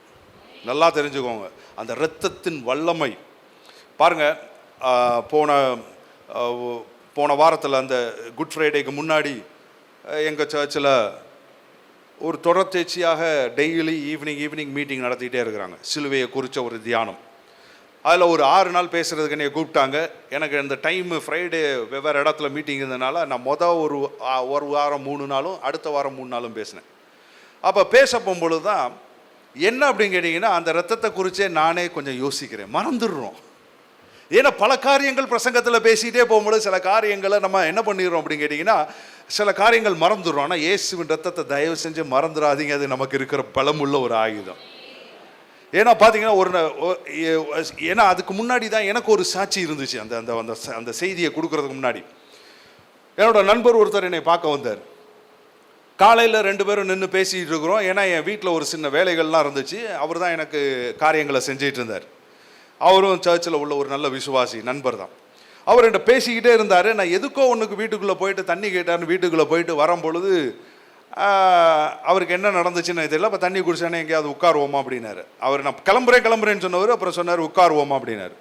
நல்லா தெரிஞ்சுக்கோங்க, அந்த இரத்தத்தின் வல்லமை பாருங்கள். போன வாரத்தில் அந்த குட் ஃப்ரைடேக்கு முன்னாடி எங்கள் சர்ச்சில் ஒரு தொடர்ச்சியாக டெய்லி ஈவினிங் மீட்டிங் நடத்திக்கிட்டே இருக்கிறாங்க. சிலுவையை குறித்த ஒரு தியானம். அதில் ஒரு 6 நாள் பேசுகிறதுக்கு என்னை கூப்பிட்டாங்க. எனக்கு இந்த டைமு ஃப்ரைடே வெவ்வேறு இடத்துல மீட்டிங் இருந்ததுனால நான் ஒரு வாரம் 3 நாளும் அடுத்த வாரம் 3 நாளும் பேசினேன். அப்போ பேச போகும்பொழுது தான் என்ன அப்படின்னு கேட்டிங்கன்னா அந்த ரத்தத்தை குறித்தே நானே கொஞ்சம் யோசிக்கிறேன். மறந்துடுறோம். ஏன்னா பல காரியங்கள் பிரசங்கத்தில் பேசிகிட்டே போகும்போது சில காரியங்களை நம்ம என்ன பண்ணிடுறோம் அப்படின்னு கேட்டிங்கன்னா சில காரியங்கள் மறந்துடுறோம். ஆனால் இயேசுவின் ரத்தத்தை தயவு செஞ்சு மறந்துடாதீங்க. அது நமக்கு இருக்கிற பலமுள்ள ஒரு ஆயுதம். ஏன்னா பார்த்தீங்கன்னா ஏன்னா அதுக்கு முன்னாடி தான் எனக்கு ஒரு சாட்சி இருந்துச்சு. அந்த அந்த அந்த செய்தியை கொடுக்கறதுக்கு முன்னாடி என்னோட நண்பர் ஒருத்தர் என்னை பார்க்க வந்தார். காலையில் 2 பேரும் நின்று பேசிகிட்டு இருக்கிறோம். ஏன்னா என் வீட்டில் ஒரு சின்ன வேலைகள்லாம் இருந்துச்சு. அவர் தான் எனக்கு காரியங்களை செஞ்சிகிட்டு இருந்தார். அவரும் சர்ச்சில் உள்ள ஒரு நல்ல விசுவாசி நண்பர் தான். அவர் என்கிட்ட பேசிக்கிட்டே இருந்தார். நான் எதுக்கோ ஒன்றுக்கு வீட்டுக்குள்ளே போயிட்டு தண்ணி கேட்டார்னு வீட்டுக்குள்ளே போயிட்டு வரும்பொழுது அவருக்கு என்ன நடந்துச்சுன்னு தெரியல. அப்போ தண்ணி குடிச்சானே எங்கேயாவது உட்காருவோமா அப்படின்னாரு. அவர் நான் கிளம்புறேன்னு சொன்னவர். அப்புறம் சொன்னார் உட்காருவோமா அப்படின்னாரு.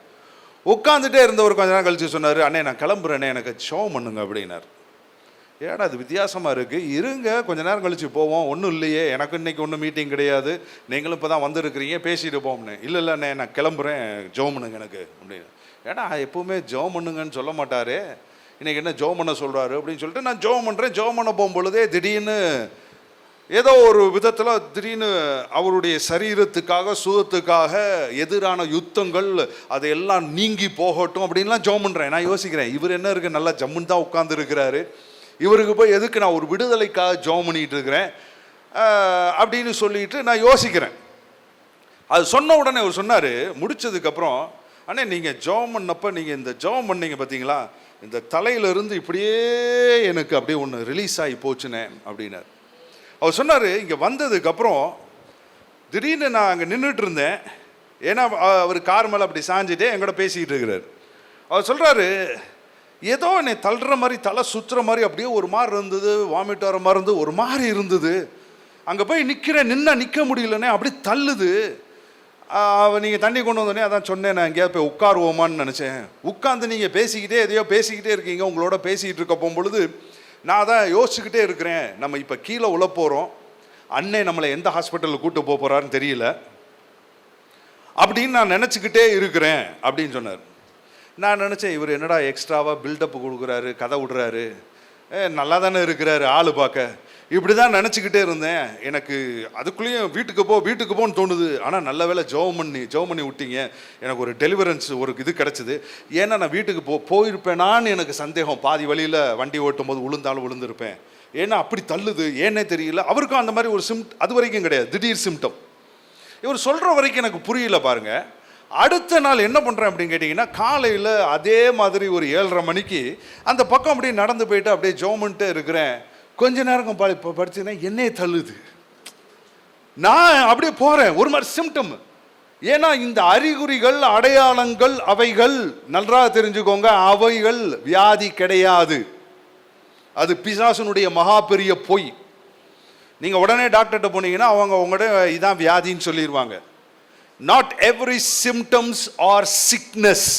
உட்காந்துட்டே இருந்தவர் கொஞ்ச நேரம் கழிச்சு சொன்னார், அண்ணே நான் கிளம்புறேனே எனக்கு ஷோம் பண்ணுங்க அப்படின்னாரு. ஏன்னா அது வித்தியாசமாக இருக்குது, இருங்க கொஞ்ச நேரம் கழிச்சு போவோம். ஒன்றும் இல்லையே, எனக்கு இன்றைக்கி ஒன்றும் மீட்டிங் கிடையாது, நீங்களும் இப்போ தான் வந்துருக்கிறீங்க, பேசிட்டு போவோம்னு. இல்லைண்ணே நான் கிளம்புறேன், ஜோம் பண்ணுங்க எனக்கு அப்படின்னு. ஏன்னா எப்போவுமே ஜோம் பண்ணுங்கன்னு சொல்ல மாட்டார், இன்றைக்கி என்ன ஜோம் பண்ண சொல்கிறாரு அப்படின்னு சொல்லிட்டு நான் ஜோம் பண்ணுறேன். ஜோம் பண்ண போகும்பொழுதே திடீர்னு ஏதோ ஒரு விதத்தில் திடீர்னு அவருடைய சரீரத்துக்காக சுகத்துக்காக எதிரான யுத்தங்கள் அதையெல்லாம் நீங்கி போகட்டும் அப்படின்லாம் ஜோம் பண்ணுறேன். நான் யோசிக்கிறேன், இவர் என்ன இருக்குது நல்லா ஜம்முன்னு தான் உட்கார்ந்து இருக்கிறாரு, இவருக்கு போய் எதுக்கு நான் ஒரு விடுதலைக்காக ஜெபம் பண்ணிட்டு இருக்கிறேன் அப்படின்னு சொல்லிட்டு நான் யோசிக்கிறேன். அது சொன்ன உடனே அவர் சொன்னார் முடிச்சதுக்கப்புறம், அண்ணே நீங்கள் ஜெபம் பண்ணப்போ நீங்கள் இந்த ஜெபம் பண்ணீங்க பார்த்தீங்களா, இந்த தலையிலிருந்து இப்படியே எனக்கு அப்படியே ஒன்று ரிலீஸ் ஆகி போச்சுனே அப்படின்னார். அவர் சொன்னார் இங்கே வந்ததுக்கப்புறம் திடீர்னு நான் அங்கே நின்றுட்டு இருந்தேன். ஏன்னா அவர் கார் மேலே அப்படி சாஞ்சிட்டே எங்கூட பேசிக்கிட்டு இருக்கிறார். அவர் சொல்கிறாரு ஏதோ என்னை தள்ளுற மாதிரி தலை சுற்றுற மாதிரி அப்படியே ஒரு மாதிரி இருந்தது, வாமிட் வர மாதிரி இருந்தது, ஒரு மாதிரி இருந்தது. அங்கே போய் நிற்க முடியலன்னே அப்படி தள்ளுது. நீங்கள் தண்ணி கொண்டு வந்தோடனே அதான் சொன்னேன், நான் எங்கேயாவது போய் உட்காருவோமான்னு நினச்சேன். உட்காந்து நீங்கள் எதையோ பேசிக்கிட்டே இருக்கீங்க. உங்களோட பேசிக்கிட்டு இருக்க போகும்பொழுது நான் தான் யோசிச்சுக்கிட்டே இருக்கிறேன், நம்ம இப்போ கீழே உள்ள போகிறோம், அண்ணே நம்மளை எந்த ஹாஸ்பிட்டலில் கூப்பிட்டு போக போகிறாருன்னு தெரியல அப்படின்னு நான் நினச்சிக்கிட்டே இருக்கிறேன் அப்படின்னு சொன்னார். நான் நினச்சேன் இவர் என்னடா எக்ஸ்ட்ராவாக பில்டப் கொடுக்குறாரு, கதை விடுறாரு, நல்லா தானே இருக்கிறாரு ஆள் பார்க்க, இப்படி தான் நினச்சிக்கிட்டே இருந்தேன். எனக்கு அதுக்குள்ளேயும் வீட்டுக்கு போன்னு தோணுது. ஆனால் நல்ல வேலை ஜெபம் பண்ணி விட்டீங்க, எனக்கு ஒரு டெலிவரன்ஸ் ஒரு இது கிடச்சிது. ஏன்னா நான் வீட்டுக்கு போயிருப்பேனான்னு எனக்கு சந்தேகம். பாதி வழியில் வண்டி ஓட்டும் போது விழுந்திருப்பேன். ஏன்னா அப்படி தள்ளுது, ஏன்னே தெரியல. அவருக்கும் அந்த மாதிரி ஒரு அது வரைக்கும் கிடையாது, திடீர் சிம்டம். இவர் சொல்கிற வரைக்கும் எனக்கு புரியல பாருங்கள். அடுத்த நாள் என்ன பண்ணுறேன் அப்படின்னு கேட்டிங்கன்னா, காலையில் அதே மாதிரி ஒரு 7:30 மணிக்கு அந்த பக்கம் அப்படியே நடந்து போயிட்டு அப்படியே ஜெபம்ன்ட்டே இருக்கிறேன். கொஞ்ச நேரம் படிச்சுன்னா என்னையே தள்ளுது. நான் அப்படியே போகிறேன், ஒரு மாதிரி சிம்டம். ஏன்னா இந்த அறிகுறிகள் அடையாளங்கள் அவைகள் நன்றாக தெரிஞ்சுக்கோங்க, அவைகள் வியாதி கிடையாது. அது பிசாசனுடைய மகா பெரிய பொய். நீங்கள் உடனே டாக்டர்கிட்ட போனீங்கன்னா அவங்க உங்கள்கிட்ட இதான் வியாதின்னு சொல்லிடுவாங்க. Not every symptoms are sickness.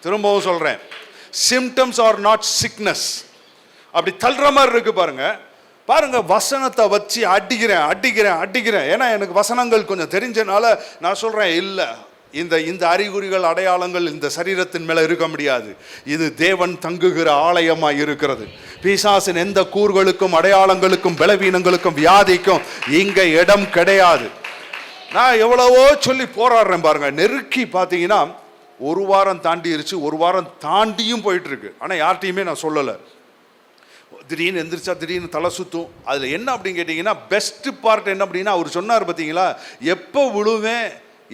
திரும்பவும் சொல்கிறேன், சிம்டம்ஸ் ஆர் நாட் சிக்னஸ். அப்படி தள்ளுற மாதிரி இருக்கு பாருங்க. வசனத்தை வச்சு அடிக்கிறேன். ஏன்னா எனக்கு வசனங்கள் கொஞ்சம் தெரிஞ்சனால நான் சொல்கிறேன், இல்லை, இந்த அறிகுறிகள் அடையாளங்கள் இந்த சரீரத்தின் மேலே இருக்க முடியாது. இது தேவன் தங்குகிற ஆலயமாக இருக்கிறது. பிசாசின் எந்த கூறுகளுக்கும் அடையாளங்களுக்கும் பலவீனங்களுக்கும் வியாதிக்கும் இங்கே இடம் கிடையாது. நான் எவ்வளவோ சொல்லி போராடுறேன் பாருங்க. நெருக்கி பார்த்தீங்கன்னா ஒரு வாரம் தாண்டிருச்சு, ஒரு வாரம் தாண்டியும் போயிட்டு இருக்கு. ஆனால் யார்கிட்டையுமே நான் சொல்லலை. திடீர்னு எந்திரிச்சா திடீர்னு தலை சுற்றும். அதில் என்ன அப்படின்னு கேட்டிங்கன்னா, பெஸ்ட் பார்ட் என்ன அப்படின்னா, அவர் சொன்னார் பார்த்தீங்களா, எப்போ விழுவேன்,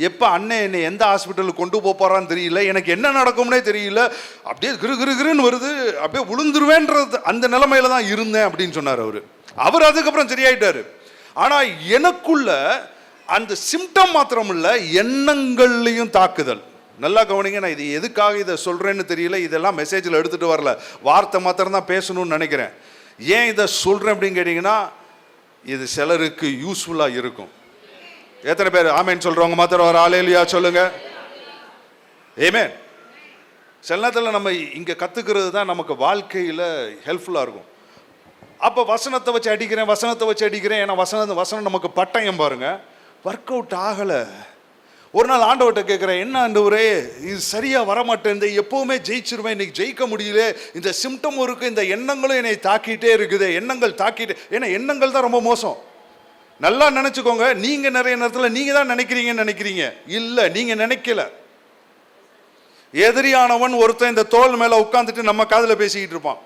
எப்போ அண்ணன் என்னை எந்த ஹாஸ்பிட்டலுக்கு கொண்டு போகிறான்னு தெரியல, எனக்கு என்ன நடக்கும்னே தெரியல, அப்படியே கிருன்னு வருது, அப்படியே விழுந்துருவேன்றது அந்த நிலைமையில தான் இருந்தேன் அப்படின்னு சொன்னார் அவர் அதுக்கப்புறம் சரியாயிட்டாரு. ஆனால் எனக்குள்ள அந்த சிம்டம் மாத்திரம் இல்லை, எண்ணங்கள்லையும் தாக்குதல். நல்லா கவனிங்க, நான் இது எதுக்காக இதை சொல்கிறேன்னு தெரியல, இதெல்லாம் மெசேஜில் எடுத்துகிட்டு வரல, வார்த்தை மாத்திரம் தான் பேசணும்னு நினைக்கிறேன். ஏன் இதை சொல்கிறேன் அப்படின்னு கேட்டிங்கன்னா, இது சிலருக்கு யூஸ்ஃபுல்லாக இருக்கும். எத்தனை பேர் ஆமேன் சொல்கிறவங்க மாத்திரம் ஒரு ஆலேலியா சொல்லுங்க. ஏமேன். சில நேரத்தில் நம்ம இங்கே கற்றுக்கிறது தான் நமக்கு வாழ்க்கையில் ஹெல்ப்ஃபுல்லாக இருக்கும். அப்போ வசனத்தை வச்சு அடிக்கிறேன். ஏன்னா வசனம் நமக்கு பட்டயம் பாருங்க, ஒர்க் அவுட் ஆகலை. ஒரு நாள் ஆண்டவர்கிட்ட கேட்குறேன், என்ன ஆண்டவரே இது சரியாக வரமாட்டேன், எப்போவுமே ஜெயிச்சிருவேன், இன்னைக்கு ஜெயிக்க முடியல, இந்த சிம்டம் இருக்குது, இந்த எண்ணங்களும் என்னை தாக்கிட்டே இருக்குது, ஏன்னா எண்ணங்கள் தான் ரொம்ப மோசம். நல்லா நினச்சிக்கோங்க, நீங்கள் நிறைய நேரத்தில் நீங்கள் தான் நினைக்கிறீங்க. இல்லை, நீங்கள் நினைக்கல. எதிரியானவன் ஒருத்தன் இந்த தோல் மேலே உட்காந்துட்டு நம்ம காதில் பேசிக்கிட்டு இருப்பான்.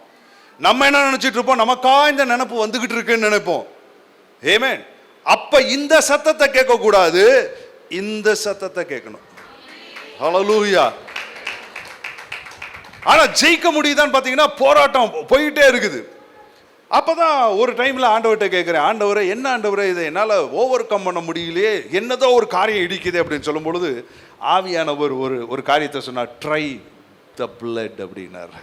நம்ம என்ன நினச்சிட்டு இருப்போம், நமக்கா இந்த நினைப்பு வந்துகிட்டு இருக்குன்னு நினைப்போம். ஏமேன். அப்போ இந்த சத்தத்தை கேட்கக்கூடாது, இந்த சத்தத்தை கேட்கணும். ஹல்லேலூயா. ஆனால் ஜெயிக்க முடியுதான்னு பார்த்தீங்கன்னா போராட்டம் போயிட்டே இருக்குது. அப்போதான் ஒரு டைமில் ஆண்டவர்கிட்ட கேட்குறேன், ஆண்டவரே என்ன ஆண்டவரே இதை என்னால் ஓவர் கம் பண்ண முடியலையே, என்னதோ ஒரு காரியம் இடிக்குது அப்படின்னு சொல்லும் பொழுது ஆவியானவர் ஒரு காரியத்தை சொன்னார், ட்ரை த பிளட் அப்படின்னார்.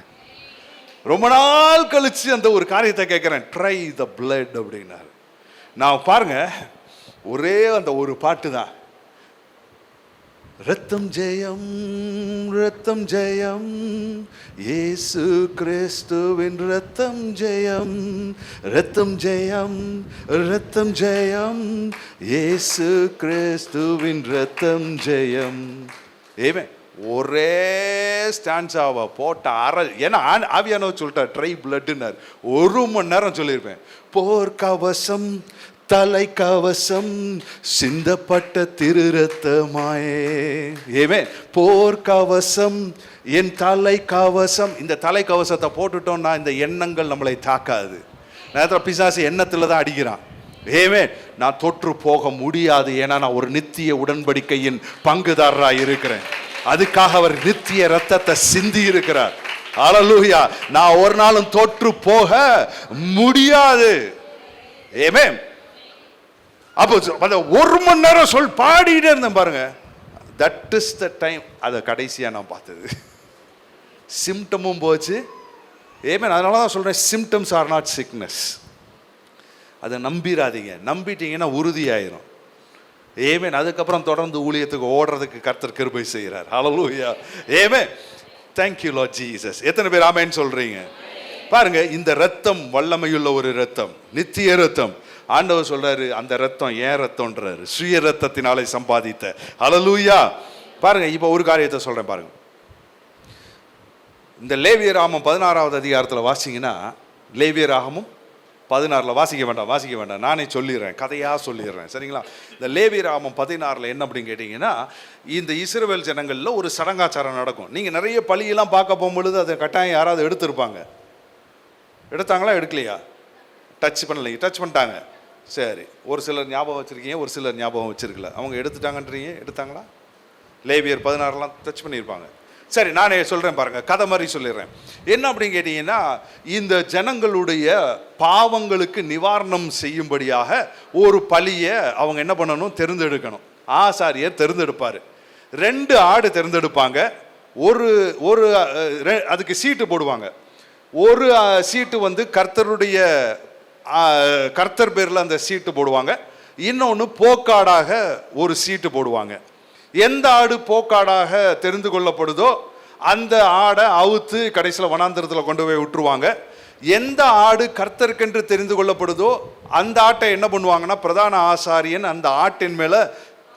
ரொம்ப நாள் கழிச்சு அந்த ஒரு காரியத்தை கேட்குறேன், ட்ரை த பிளட் அப்படின்னார். நான் பாருங்க, ஒரே அந்த ஒரு பாட்டு தான், ரத்தம் ஜெயம் ரத்தம் ஜெயம் இயேசு கிறிஸ்துவின் ரத்தம் ஜெயம், ரத்தம் ஜெயம் ரத்தம் ஜெயம் இயேசு கிறிஸ்துவின் ரத்தம் ஜெயம். ஏமே ஒரே ஸ்டான்ஸாவை போட்ட ஏன்னா ஆவியானவர் சொல்லிட்டார் ட்ரை பிளட்னார். 1 மணி நேரம் சொல்லியிருப்பேன். போர்க்கவசம் தலை கவசம் சிந்தப்பட்ட திரு ரத்தமாயே. ஏமே போர்க்கவசம் என் தலை கவசம். இந்த தலை கவசத்தை போட்டுட்டோம்னா இந்த எண்ணங்கள் நம்மளை தாக்காது. நேரத்தில் பிசாசு எண்ணத்தில் தான் அடிக்கிறான். ஏமே நான் தொற்று போக முடியாது, ஏன்னா நான் ஒரு நித்திய உடன்படிக்கையின் பங்குதாரராக இருக்கிறேன். அதுக்காக அவர் நித்திய ரத்தத்தை சிந்தி இருக்கிறார். ஹல்லேலூயா. நான் ஒரு நாளும் தொற்று போக முடியாது. ஏமே அப்போ 1 மணி நேரம் பாடிட்டே இருந்தேன் பாருங்க. That is the time. அதை கடைசியாக நான் பார்த்தது. சிம்டமும் போச்சு. ஏமேன். அதனால தான் சொல்கிறேன், சிம்டம்ஸ் ஆர் நாட் சிக்னஸ். அதை நம்பிடாதீங்க. நம்பிட்டீங்கன்னா உறுதியாயிரும். ஏமேன். அதுக்கப்புறம் தொடர்ந்து ஊழியத்துக்கு ஓடுறதுக்கு கர்த்தர் கிருபை செய்கிறார். ஹல்லேலூயா. ஏமேன். Thank you Lord Jesus. எத்தனை பேர் ஆமென் சொல்றீங்க? பாருங்க, இந்த ரத்தம் வல்லமையுள்ள ஒரு ரத்தம், நித்திய ரத்தம். ஆண்டவர் சொல்றாரு, அந்த ரத்தம் ஏன் ரத்தம்ன்றாரு, சுய ரத்தத்தினாலே சம்பாதித்த. ஹல்லேலூயா. பாருங்க, இப்போ ஒரு காரியத்தை சொல்றேன் பாருங்க. இந்த லேவியராகமம் 16வது அதிகாரத்தில் வாசிங்கன்னா, லேவியராகமம் 16 வாசிக்க வேண்டாம், நானே சொல்லிடுறேன், கதையாக சொல்லிடுறேன், சரிங்களா? இந்த லேவியராகமம் 16 என்ன அப்படின்னு கேட்டிங்கன்னா, இந்த இஸ்ரவேல் ஜனங்களில் ஒரு சடங்காச்சாரம் நடக்கும். நீங்கள் நிறைய பழியெல்லாம் பார்க்க போகும்பொழுது அதை கட்டாயம் யாராவது எடுத்திருப்பாங்க. எடுத்தாங்களா எடுக்கலையா? டச் பண்ணிட்டாங்க. சரி, ஒரு சிலர் ஞாபகம் வச்சுருக்கீங்க, ஒரு சிலர் ஞாபகம் வச்சுருக்கல. அவங்க எடுத்துட்டாங்கன்றீங்க, எடுத்தாங்களா? லேவியர் 16 டச் பண்ணியிருப்பாங்க. சரி, நானே சொல்கிறேன் பாருங்க, கதை மாதிரி சொல்லிடுறேன். என்ன அப்படின்னு கேட்டிங்கன்னா, இந்த ஜனங்களுடைய பாவங்களுக்கு நிவாரணம் செய்யும்படியாக ஒரு பலியை அவங்க என்ன பண்ணணும், தேர்ந்தெடுக்கணும். ஆசாரியர் தேர்ந்தெடுப்பார். 2 ஆடு தேர்ந்தெடுப்பாங்க. ஒரு அதுக்கு சீட்டு போடுவாங்க. ஒரு சீட்டு வந்து கர்த்தருடைய கர்த்தர் பேரில் அந்த சீட்டு போடுவாங்க. இன்னொன்று போக்காடாக ஒரு சீட்டு போடுவாங்க. எந்த ஆடு போக்காடாக தெரிந்து கொள்ளப்படுதோ அந்த ஆடை அவுத்து கடைசியில் வனாந்திரத்தில் கொண்டு போய் விட்டுருவாங்க. எந்த ஆடு கர்த்தருக்கென்று தெரிந்து கொள்ளப்படுதோ அந்த ஆட்டை என்ன பண்ணுவாங்கன்னா, பிரதான ஆசாரியன் அந்த ஆட்டின் மேலே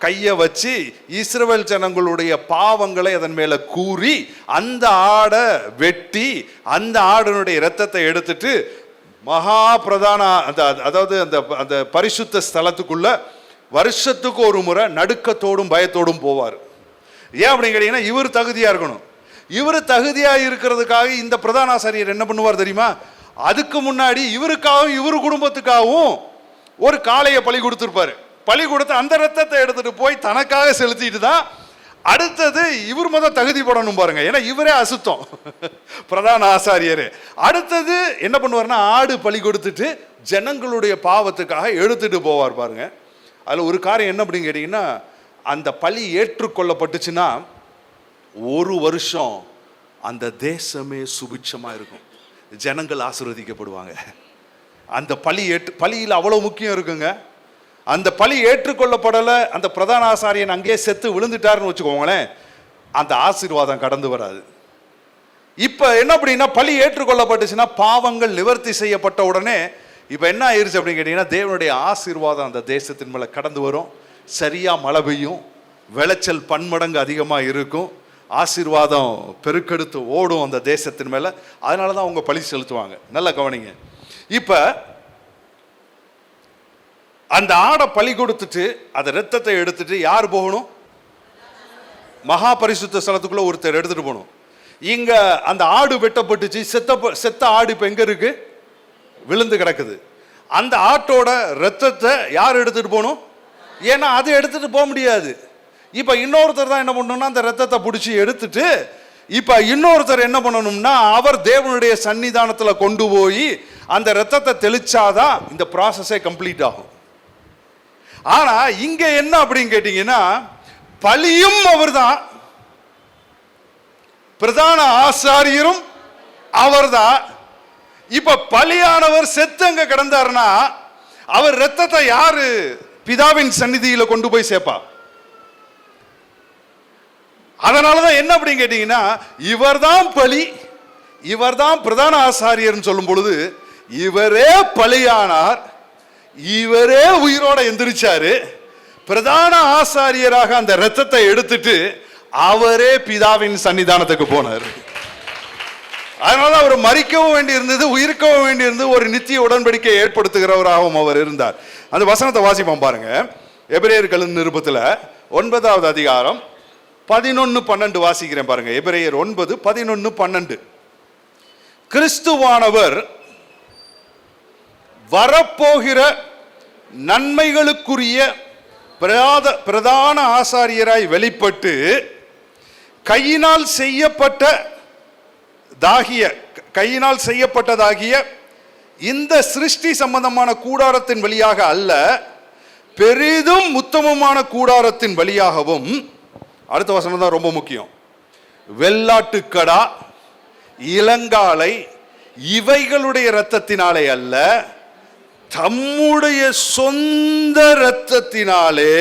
கையை வச்சு இஸ்ரவேல் ஜனங்களுடைய பாவங்களை அதன் மேலே கூறி அந்த ஆடை வெட்டி அந்த ஆடனுடைய இரத்தத்தை எடுத்துட்டு மகா பிரதான அதாவது அந்த அந்த பரிசுத்த ஸ்தலத்துக்குள்ள வருஷத்துக்கு ஒரு முறை நடுக்கத்தோடும் பயத்தோடும் போவார். ஏன் அப்படின்னு கேட்டீங்கன்னா, இவர் தகுதியா இருக்கணும். இவர் தகுதியா இருக்கிறதுக்காக இந்த பிரதான ஆசாரியர் என்ன பண்ணுவார் தெரியுமா? அதுக்கு முன்னாடி இவருக்காகவும் இவர் குடும்பத்துக்காகவும் ஒரு காளையை பலி கொடுத்துருப்பாரு. பலி கொடுத்து அந்த ரத்தத்தை எடுத்துட்டு போய் தனக்காக செலுத்திட்டு தான் அடுத்தது இவர் முதல் தகுதி படணும் பாருங்க. ஏன்னா இவரே அசுத்தம், பிரதான ஆசாரியரே. அடுத்தது என்ன பண்ணுவார்னா, ஆடு பலி கொடுத்துட்டு ஜனங்களுடைய பாவத்துக்காக எடுத்துட்டு போவார் பாருங்க. அதில் ஒரு காரியம் என்ன அப்படின்னு கேட்டிங்கன்னா, அந்த பலி ஏற்றுக்கொள்ளப்பட்டுச்சுன்னா ஒரு வருஷம் அந்த தேசமே சுபிட்சமாக இருக்கும், ஜனங்கள் ஆசீர்வதிக்கப்படுவாங்க. அந்த பலியில் அவ்வளோ முக்கியம் இருக்குங்க. அந்த பலி ஏற்றுக்கொள்ளப்படலை, அந்த பிரதான ஆசாரியன் அங்கேயே செத்து விழுந்துட்டாருன்னு வச்சுக்கோங்களேன், அந்த ஆசீர்வாதம் கடந்து வராது. இப்போ என்ன அப்படின்னா, பலி ஏற்றுக்கொள்ளப்பட்டுச்சுன்னா பாவங்கள் நிவர்த்தி செய்யப்பட்ட உடனே இப்போ என்ன ஆயிடுச்சு அப்படின்னு கேட்டிங்கன்னா, தேவனுடைய ஆசீர்வாதம் அந்த தேசத்தின் மேலே கடந்து வரும். சரியாக மழை பெய்யும், விளைச்சல் பன்மடங்கு அதிகமாக இருக்கும், ஆசீர்வாதம் பெருக்கெடுத்து ஓடும் அந்த தேசத்தின் மேலே. அதனால தான் அவங்க பலி செலுத்துவாங்க. நல்லா கவனிங்க. இப்போ அந்த ஆடை பலி கொடுத்துட்டு அந்த ரத்தத்தை எடுத்துட்டு யார் போகணும்? மகா பரிசுத்த ஸ்தலத்துக்குள்ள ஒருத்தர் எடுத்துட்டு போகணும். இங்க அந்த ஆடு வெட்டப்பட்டுச்சு, செத்த ஆடு இப்ப எங்க இருக்கு? விழுந்து கிடக்குது. அந்த ஆட்டோட ரத்தத்தை யார் எடுத்துட்டு போகணும்? ஏன்னா அது எடுத்துட்டு போக முடியாது. இப்ப இன்னொருத்தர் தான் என்ன பண்ணணும்னா, அந்த ரத்தத்தை பிடிச்சி எடுத்துட்டு இப்ப இன்னொருத்தர் என்ன பண்ணணும்னா, அவர் தேவனுடைய சன்னிதானத்துல கொண்டு போய் அந்த ரத்தத்தை தெளிச்சாதான் இந்த ப்ராசஸே கம்ப்ளீட் ஆகும். ஆனா இங்க என்ன அப்படின்னு கேட்டீங்கன்னா, பலியும் அவர்தான், பிரதான ஆசாரியரும் அவர்தான். இப்ப பலியானவர் செத்தங்க கிடந்தாருன்னா அவர் ரத்தத்தை யாரு பிதாவின் சந்நிதியில கொண்டு போய் சேர்ப்பா? அதனாலதான் என்ன அப்படின்னு கேட்டீங்கன்னா, இவர்தான் பலி, இவர்தான் பிரதான ஆசாரியர்னு சொல்லும் பொழுது இவரே பலியானார், இவரே உயிரோட எந்திரிச்சாரு, பிரதான ஆசாரியராக அந்த ரத்தத்தை எடுத்துட்டு அவரே பிதாவின் சன்னிதானத்துக்கு போனார். அதனால அவர் மரிக்கவும் வேண்டி இருந்தது, உயிர்க்கவும் வேண்டி இருந்தது, ஒரு நித்திய உடன்படிக்கை ஏற்படுத்துகிறவராகவும் அவர் இருந்தார். அந்த வசனத்தை வாசிப்போம் பாருங்க. எபிரேயர்களின் நிருபத்தில் 9வது அதிகாரம் 11-12 வாசிக்கிறேன் பாருங்க. எபிரேயர் 9:11-12. கிறிஸ்துவானவர் வரப்போகிற நன்மைகளுக்குரிய பிரதான ஆசாரியராய் வெளிப்பட்டு கையினால் செய்யப்பட்டதாகிய இந்த சிருஷ்டி சம்பந்தமான கூடாரத்தின் வழியாக அல்ல, பெரிதும் உத்தமமான கூடாரத்தின் வழியாகவும், அடுத்த வசனம் தான் ரொம்ப முக்கியம், வெள்ளாட்டுக்கடா இளங்காலை இவைகளுடைய இரத்தத்தினாலே அல்ல, தம்முடைய சொந்த இரத்தத்தினாலே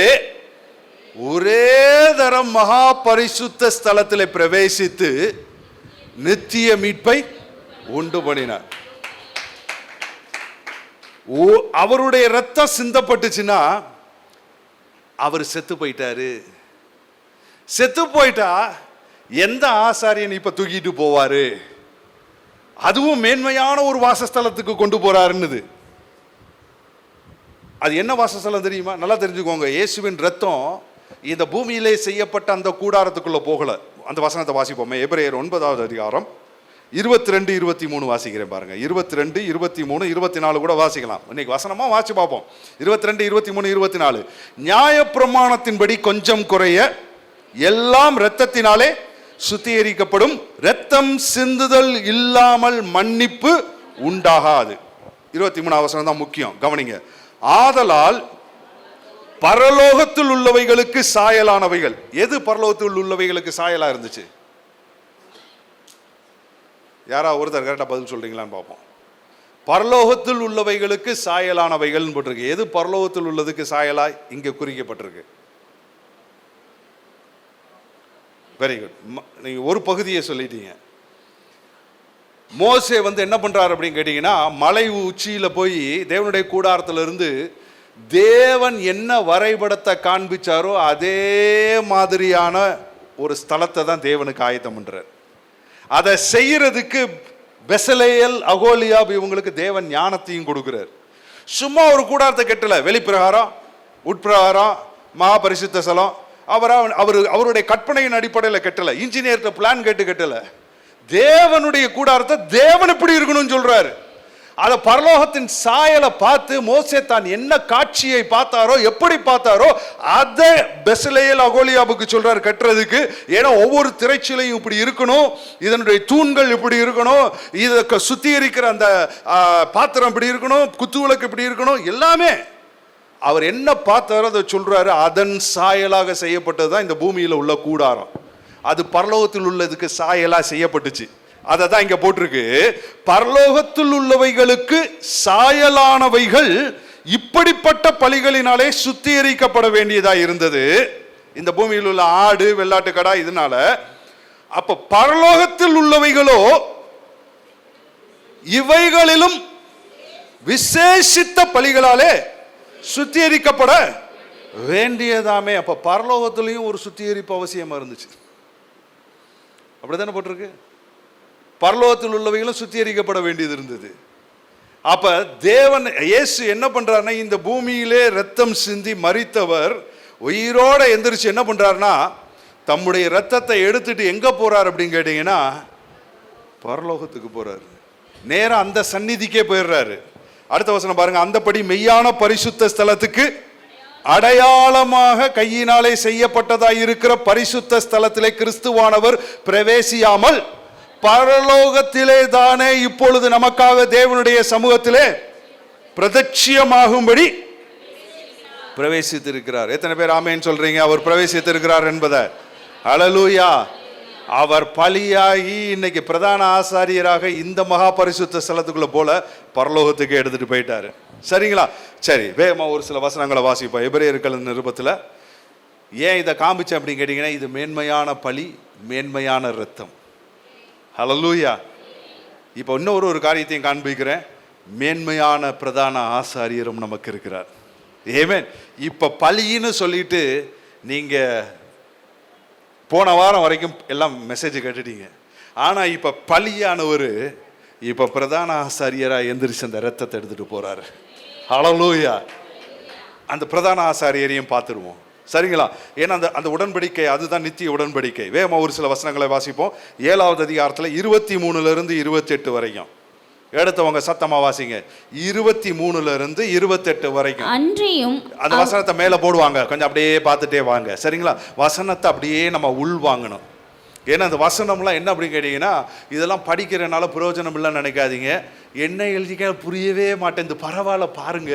ஒரே தரம் மகா பரிசுத்த ஸ்தலத்தில் பிரவேசித்து நித்திய மீட்பை உண்டு பண்ணினார். அவருடைய ரத்தம் சிந்தப்பட்டுச்சுன்னா அவர் செத்து போயிட்டாரு. செத்து போயிட்டா எந்த ஆசாரியன் இப்ப தூக்கிட்டு போவாரு? அதுவும் மேன்மையான ஒரு வாசஸ்தலத்துக்கு கொண்டு போறாருன்னு. அது என்ன வாசஸ்தலம் தெரியுமா? நல்லா தெரிஞ்சுக்கோங்க. இயேசுவின் ரத்தம் இந்த பூமியிலே செய்யப்பட்ட அந்த கூடாரத்துக்குள்ள போகல. அந்த வசனத்தை வாசிப்போமே. எபிரேயர் 9வது அதிகாரம் 22-23 வாசிக்கிறேன் பாருங்க. 22, 23, 24 கூட வாசிக்கலாம். இன்னைக்கு வசனமா வாசி பார்ப்போம். 22, 23, 24. நியாயப்பிரமாணத்தின்படி கொஞ்சம் குறைய எல்லாம் இரத்தத்தினாலே சுத்திகரிக்கப்படும், இரத்தம் சிந்துதல் இல்லாமல் மன்னிப்பு உண்டாகாது. 23 வசனம் தான் முக்கியம், கவனிங்க. ஆதலால் பரலோகத்தில் உள்ளவைகளுக்கு சாயலானவைகள். எது பரலோகத்தில் உள்ளவைகளுக்கு சாயலா இருந்துச்சு? யாராவது ஒருத்தர் கரெக்டாக பதில் சொல்றீங்களான்னு பார்ப்போம். பரலோகத்தில் உள்ளவைகளுக்கு சாயலானவைகள்னு போட்டிருக்கு. எது பரலோகத்தில் உள்ளதுக்கு சாயலாய் இங்கே குறிக்கப்பட்டிருக்கு? Very good. நீங்க ஒரு பகுதியை சொல்லிட்டீங்க. மோசே என்ன பண்றாரு அப்படின்னு கேட்டீங்கன்னா, மலை உச்சியில போய் தேவனுடைய கூடாரத்திலிருந்து தேவன் என்ன வரைபடத்தை காண்பிச்சாரோ அதே மாதிரியான ஒரு ஸ்தலத்தை தான் தேவனுக்கு ஆயத்தம் பண்றார். அதை செய்யறதுக்கு பெசலேயல், அகோலியாப் இவங்களுக்கு தேவன் ஞானத்தையும் கொடுக்கிறார். சும்மா ஒரு கூடாரத்தை கட்டல, வெளிப்பிரகாரம், உட்பிரகாரம், மகா பரிசுத்த ஸ்தலம் அவருடைய கற்பனையின் அடிப்படையில் கட்டல, இன்ஜினியர்கிட்ட பிளான் கேட்டு கட்டல. தேவனுடைய கூடாரத்தை தேவன் எப்படி இருக்கணும்னு சொல்றாரு. அதை பரலோகத்தின் சாயலை பார்த்து மோசே தான் என்ன காட்சியை பார்த்தாரோ, எப்படி பார்த்தாரோ அதை பெசலேயல், அகோலியாபுக்கு சொல்றாரு கட்டுறதுக்கு. ஏன்னா ஒவ்வொரு திரைச்சிலையும் இப்படி இருக்கணும், இதனுடைய தூண்கள் இப்படி இருக்கணும், இதை சுத்திகரிக்கிற அந்த பாத்திரம் இப்படி இருக்கணும், குத்துவிளக்கு இப்படி இருக்கணும், எல்லாமே அவர் என்ன பார்த்தாரோ அதை சொல்றாரு. அதன் சாயலாக செய்யப்பட்டதுதான் இந்த பூமியில உள்ள கூடாரம். அது பரலோகத்தில் உள்ளதுக்கு சாயலா செய்யப்பட்டுச்சு. அதை தான் இங்க போட்டிருக்கு. பரலோகத்தில் உள்ளவைகளுக்கு சாயலானவைகள் இப்படிப்பட்ட பலிகளினாலே சுத்திகரிக்கப்பட வேண்டியதா இருந்தது. இந்த பூமியில் உள்ள ஆடு, வெள்ளாட்டு கடா இதனால. அப்ப பரலோகத்தில் உள்ளவைகளோ இவைகளிலும் விசேஷித்த பலிகளாலே சுத்திகரிக்கப்பட வேண்டியதாமே. அப்ப பரலோகத்திலையும் ஒரு சுத்திகரிப்பு அவசியமா இருந்துச்சு. அப்படித்தானே போட்டிருக்கு. பரலோகத்தில் உள்ளவைகளும் சுத்திகரிக்கப்பட வேண்டியது இருந்தது. அப்ப தேவன் இயேசு என்ன பண்றாருன்னா, இந்த பூமியிலே ரத்தம் சிந்தி மரித்தவர் உயிரோட எந்திரிச்சு என்ன பண்றாருன்னா, தம்முடைய ரத்தத்தை எடுத்துட்டு எங்க போறார் அப்படின்னு கேட்டீங்கன்னா, பரலோகத்துக்கு போறாரு. நேரா அந்த சந்நிதிக்கே போயிடுறாரு. அடுத்த வசனம் பாருங்க. அந்தபடி மெய்யான பரிசுத்த ஸ்தலத்துக்கு அடையாளமாக கையினாலே செய்யப்பட்டதாய் இருக்கிற பரிசுத்த ஸ்தலத்திலே கிறிஸ்துவானவர் பிரவேசியாமல் பரலோகத்திலே தானே இப்பொழுது நமக்காக தேவனுடைய சமூகத்திலே பிரதட்சியமாகும்படி பிரவேசித்திருக்கிறார். எத்தனை பேர் ஆமேன்னு சொல்றீங்க? அவர் பிரவேசித்திருக்கிறார் என்பதை. ஹல்லேலூயா. அவர் பலியாகி இன்னைக்கு பிரதான ஆசாரியராக இந்த மகா பரிசுத்த ஸ்தலத்துக்குள்ள போல பரலோகத்துக்கு எடுத்துட்டு போயிட்டாரு. சரிங்களா? சரி, வேகமா ஒரு சில வசனங்களை வாசிப்போம். எபிரேயர்கள் நிருபத்தில் ஏன் இதை காமிச்சேன் அப்படின்னு கேட்டீங்கன்னா, இது மேன்மையான பலி, மேன்மையான ரத்தம். ஹல்லேலூயா. இப்போ இன்னொரு ஒரு காரியத்தையும் காண்பிக்கிறேன். மேன்மையான பிரதான ஆசாரியரும் நமக்கு இருக்கிறார். ஆமென். இப்போ பலின்னு சொல்லிட்டு நீங்க போன வாரம் வரைக்கும் எல்லாம் மெசேஜ் கேட்டுட்டீங்க. ஆனால் இப்போ பலியானவர் இப்போ பிரதான ஆசாரியராக எந்திரிச்சு அந்த ரத்தத்தை எடுத்துட்டு போறாரு. ஹல்லேலூயா. அந்த பிரதான ஆசாரியரையும் பார்த்துருவோம். சரிங்களா? ஏன்னா அந்த உடன்படிக்கை அதுதான் நித்திய உடன்படிக்கை. வேகமா ஒரு சில வசனங்களை வாசிப்போம். 7வது அதிகாரத்தில் 23 28 வரைக்கும். எடுத்தவங்க சத்தமா வாசிங்க. 23 28 வரைக்கும். அன்றியும் அந்த வசனத்தை மேல போடுவாங்க, கொஞ்சம் அப்படியே பார்த்துட்டே வாங்க. சரிங்களா? வசனத்தை அப்படியே நம்ம உள் வாங்கணும். ஏன்னா அந்த வசனம்லாம் என்ன அப்படின்னு கேட்டீங்கன்னா, இதெல்லாம் படிக்கிறனால பிரயோஜனம் இல்லைன்னு நினைக்காதீங்க. என்ன எழுதிக்க புரியவே மாட்டேன், பரவாயில்ல பாருங்க.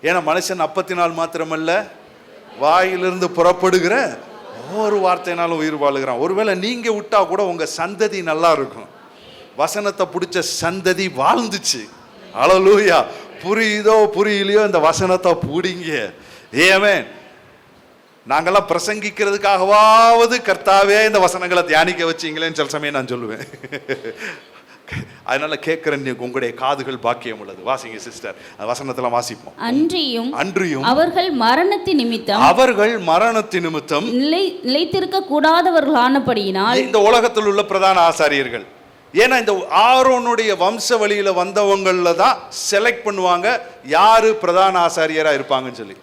ஏன்னா மனுஷன் அப்பத்தினால் மாத்திரமல்ல, வாயிலிருந்து புறப்படுகிற ஒவ்வொரு வார்த்தையினாலும் உயிர் வாழுகிறான். ஒருவேளை நீங்க விட்டா கூட உங்க சந்ததி நல்லா இருக்கும். வசனத்தை பிடிச்ச சந்ததி வாழ்ந்துச்சு. ஹல்லேலூயா. புரியுதோ புரியலையோ இந்த வசனத்தை பிடிங்க. ஆமென். நாங்கெல்லாம் பிரசங்கிக்கிறதுக்காகவாவது கர்த்தாவே இந்த வசனங்களை தியானிக்க வச்சிங்களேன்னு சில சமயம் நான் சொல்லுவேன். அதனால கேட்கிறேன், உங்களுடைய காதுகள் பாக்கியம் உள்ளது. வாசிங்க சிஸ்டர், வசனத்துல வாசிப்போம். அன்றியும் அவர்கள் மரணத்தின் நிமித்தம் நிலைத்திருக்க கூடாதவர்களானபடியினால் இந்த உலகத்தில் உள்ள பிரதான ஆசாரியர்கள், ஏன்னா இந்த ஆரோனுடைய வம்ச வழியில வந்தவங்கள தான் செலக்ட் பண்ணுவாங்க யாரு பிரதான ஆசாரியரா இருப்பாங்கன்னு சொல்லி.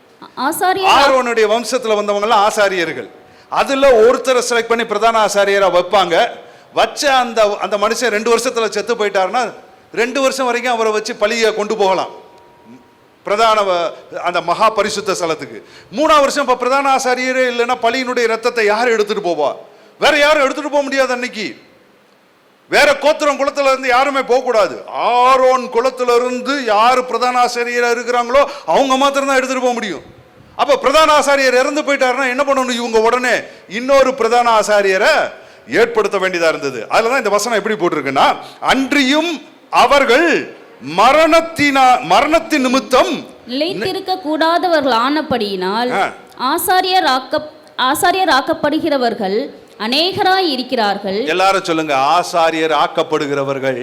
ஆரோனுடைய வம்சத்துல வந்தவங்க எல்லாம் ஆசாரியர்கள். அதுல ஒருத்தரை செலக்ட் பண்ணி பிரதான ஆசாரியரா வைப்பாங்க. வச்ச அந்த மனுஷன் 2 வருஷத்துல செத்து போயிட்டாருன்னா 2 வருஷம் வரைக்கும் அவரை வச்சு பலியை கொண்டு போகலாம் பிரதான அந்த மகா பரிசுத்த ஸ்தலத்துக்கு. 3ஆம் வருஷம் இப்ப பிரதான ஆசாரியரே இல்லைன்னா பலியினுடைய ரத்தத்தை யாரும் எடுத்துட்டு போவா? வேற யாரும் எடுத்துட்டு போக முடியாது. அன்னைக்கு வேற கோத்திரம் குலத்துல இருந்து யாருமே போக கூடாது. ஆரோன் குலத்துல இருந்து யாரு பிரதான ஆசாரியரா இருக்கிறாங்களோ அவங்க மாத்திரம் தான் எடுத்துட்டு போக முடியும். அப்ப பிரதான ஆசாரியர் இறந்து போயிட்டாருன்னா என்ன பண்ணணும்? இவங்க உடனே இன்னொரு பிரதான ஆசாரியரை ஏற்படுத்த வேண்டியதா இருந்தது. அதுலதான் இந்த வசனம் எப்படி போட்டிருக்குன்னா, அன்றியும் அவர்கள் மரணத்தின் நிமித்தம் நிலைத்திருக்க கூடாதவர்கள் ஆனபடியினால் ஆசாரியராக்கப்படுகிறவர்கள் அநேகராய் இருக்கிறார்கள். எல்லாரும் சொல்லுங்க, ஆசாரியர் ஆக்கப்படுகிறவர்கள்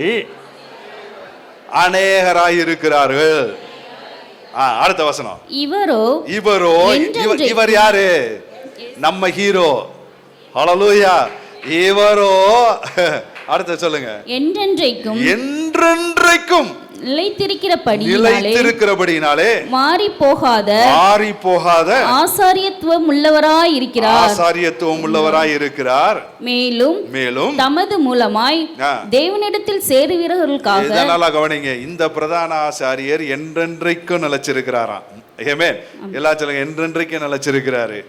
அநேகராய் இருக்கிறார்கள். அடுத்த வசனம், இவர் யாரு? நம்ம ஹீரோ. ஹல்லேலூயா. இவரோ அடுத்த சொல்லுங்க, என்றென்றைக்கும் நிலைத்திருக்கிறபடியினாலே மாறி போகாத ஆசாரியத்துவம் உள்ளவராய் இருக்கிறார். மேலும் தமது மூலமாய் தேவனிடத்தில் சேருகிறவர்களுக்காக. இதனால கவனிங்க, இந்த பிரதான ஆசாரியர் என்றென்றைக்கும் நிலைச்சிருக்கிறாராம். ஆமென். எல்லா சொல்லுங்க, என்றென்றைக்கும் நிலைச்சிருக்கிறாரு.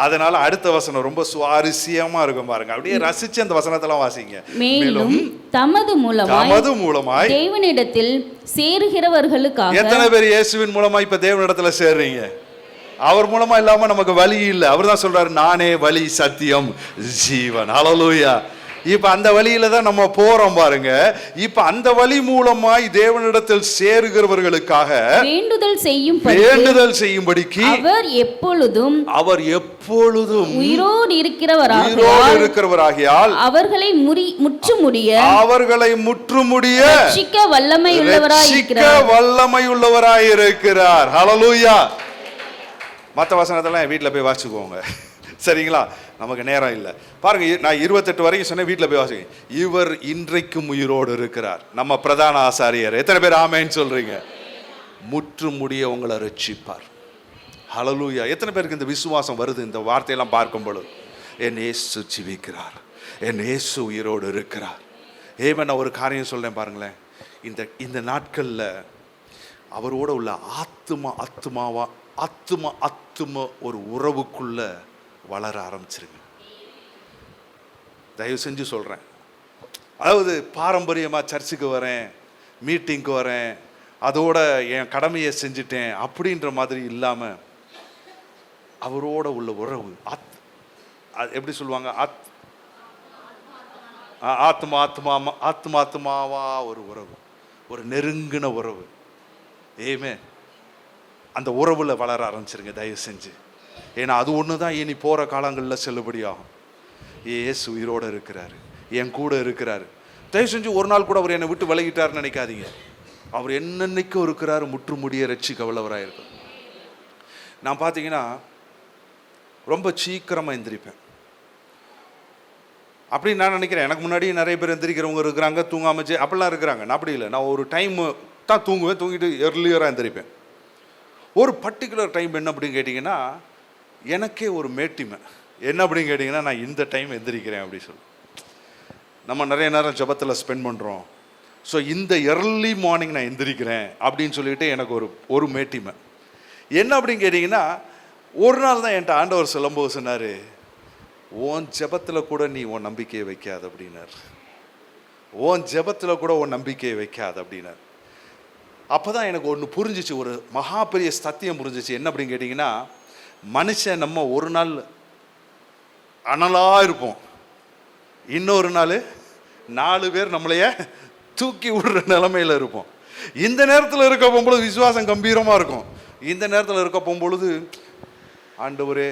அதனால அடுத்த வசனம் ரொம்ப சுவாரஸ்யமா இருக்கும் பாருங்க. அப்படியே ரசிச்சு அந்த வசனத்தெல்லாம் வாசிங்க. மேலும் தமது மூலமாய் தேவனிடத்தில் சேருகிறவர்களுக்காக. எத்தனை பேர் இயேசுவின் மூலமா இப்ப தேவனிடத்துல சேர்றீங்க? அவர் மூலமா இல்லாம நமக்கு வழி இல்லை. அவர் தான் சொல்றாரு, நானே வழி சத்தியம் ஜீவன். ஹல்லேலூயா. இப்ப அந்த வழியில தான் நம்ம போறோம் பாருங்க. இப்ப அந்த வழி மூலமாய் தேவனிடத்தில் சேருகிறவர்களுக்காக வேண்டுதல் செய்யும்படிக்கு அவர் எப்பொழுதும் உயிரோடு இருக்கிறவராகியால் அவர்களை முற்றுமுடிய ரட்சிக்க வல்லமை உள்ளவராய் இருக்கிறார். ஹல்லேலூயா. மற்ற வசனத்தெல்லாம் வீட்டுல போய் வாசிக்கோங்க, சரிங்களா? நமக்கு நேரம் இல்லை. பாருங்க, நான் 28 வரைக்கும் சொன்னேன், வீட்டில் போய் வாசிங்க. இவர் இன்றைக்கும் உயிரோடு இருக்கிறார், நம்ம பிரதான ஆசாரியர். எத்தனை பேர் ஆமென் சொல்றீங்க? முற்றுமுடிய உங்களை ரட்சிப்பார். ஹல்லேலூயா. எத்தனை பேருக்கு இந்த விசுவாசம் வருது இந்த வார்த்தையெல்லாம் பார்க்கும் பொழுது? என் இயேசு ஜீவிக்கிறார், என் இயேசு உயிரோடு இருக்கிறார். நான் ஒரு காரியம் சொல்றேன் பாருங்களேன். இந்த நாட்கள்ல அவரோட உள்ள ஆத்துமா ஒரு உறவுக்குள்ள வளர ஆரம்பிச்சிருங்க. தயவு செஞ்சு சொல்றேன். அதாவது பாரம்பரியமா சர்ச்சுக்கு வரேன், மீட்டிங்க்கு வரேன், அதோட என் கடமையை செஞ்சுட்டேன் அப்படின்ற மாதிரி இல்லாம அவரோட உள்ள உறவு, எப்படி சொல்லுவாங்க, ஆத்மாவா ஒரு உறவு, ஒரு நெருங்கின உறவு. அந்த உறவுல வளர ஆரம்பிச்சிருங்க தயவு செஞ்சு. ஏன்னா அது ஒண்ணுதான் இனி போற காலங்களில் செல்லுபடியாகும். இயேசு உயிரோட இருக்கிறாரு, என் கூட இருக்கிறாரு. தயவு செஞ்சு ஒரு நாள் கூட அவர் என்னை விட்டு விலகிட்டாருன்னு நினைக்காதீங்க. அவர் என்னன்னைக்கும் இருக்கிறாரு, முற்றுமுடிய ரட்சிக்க வல்லவராயிருக்கும். நான் பார்த்தீங்கன்னா ரொம்ப சீக்கிரமா எந்திரிப்பேன் அப்படின்னு நான் நினைக்கிறேன். எனக்கு முன்னாடி நிறைய பேர் எந்திரிக்கிறவங்க இருக்கிறாங்க, தூங்காமச்சு அப்படிலாம் இருக்கிறாங்க. நான் அப்படி இல்லை. நான் ஒரு டைம் தான் தூங்குவேன், தூங்கிட்டு எர்லியராக எந்திரிப்பேன். ஒரு பர்டிகுலர் டைம் என்ன அப்படின்னு கேட்டிங்கன்னா, எனக்கே ஒரு மேட்டிமை என்ன அப்படின்னு கேட்டிங்கன்னா, நான் இந்த டைம் எந்திரிக்கிறேன் அப்படி சொல்லி. நம்ம நிறைய நேரம் ஜபத்தில் ஸ்பெண்ட் பண்ணுறோம். ஸோ இந்த எர்லி மார்னிங் நான் எந்திரிக்கிறேன் அப்படின்னு சொல்லிட்டு எனக்கு ஒரு மேட்டிமை என்ன அப்படின்னு கேட்டிங்கன்னா, ஒரு நாள் தான் என்கிட்ட ஆண்டவர் சொல்லும்போது சொன்னார், உன் ஜபத்தில் கூட நீ உன் நம்பிக்கையை வைக்காது அப்படின்னார். உன் ஜபத்தில் கூட உன் நம்பிக்கையை வைக்காது அப்படின்னார். அப்போ தான் எனக்கு ஒன்று புரிஞ்சிச்சு, ஒரு மகா பெரிய சத்தியம் புரிஞ்சிச்சு. என்ன அப்படின்னு கேட்டிங்கன்னா, மனுஷன் நம்ம ஒரு நாள் அனலாக இருப்போம், இன்னொரு நாள் 4 பேர் நம்மளைய தூக்கி விடுற நிலைமையில் இருப்போம். இந்த நேரத்தில் இருக்க போகும்பொழுது விசுவாசம் கம்பீரமாக இருக்கும். இந்த நேரத்தில் இருக்க போகும்பொழுது ஆண்டவரே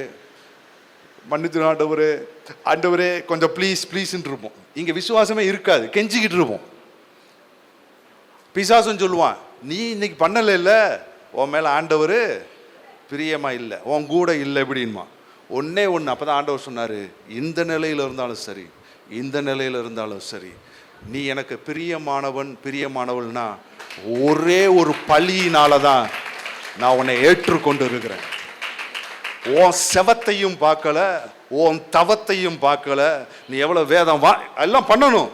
மன்னித்து, ஆண்டவரே கொஞ்சம் ப்ளீஸ்ன்னு இருப்போம். இங்கே விசுவாசமே இருக்காது, கெஞ்சிக்கிட்டு இருப்போம். பிசாசுன்னு சொல்லுவான், நீ இன்னைக்கு பண்ணலை இல்லை, உன் மேலே ஆண்டவர் பிரியமா இல்லை, உன் கூட இல்லை எப்படின்மா. ஒன்னே ஒன்று. அப்போ தான் ஆண்டவர் சொன்னார், இந்த நிலையில் இருந்தாலும் சரி, இந்த நிலையில் இருந்தாலும் சரி, நீ எனக்கு பிரியமானவள்னா ஒரே ஒரு பழியினால தான் நான் உன்னை ஏற்றுக்கொண்டு இருக்கிறேன். உன் செவத்தையும் பார்க்கல, உன் தவத்தையும் பார்க்கல, நீ எவ்வளோ வேதம் எல்லாம் பண்ணணும்,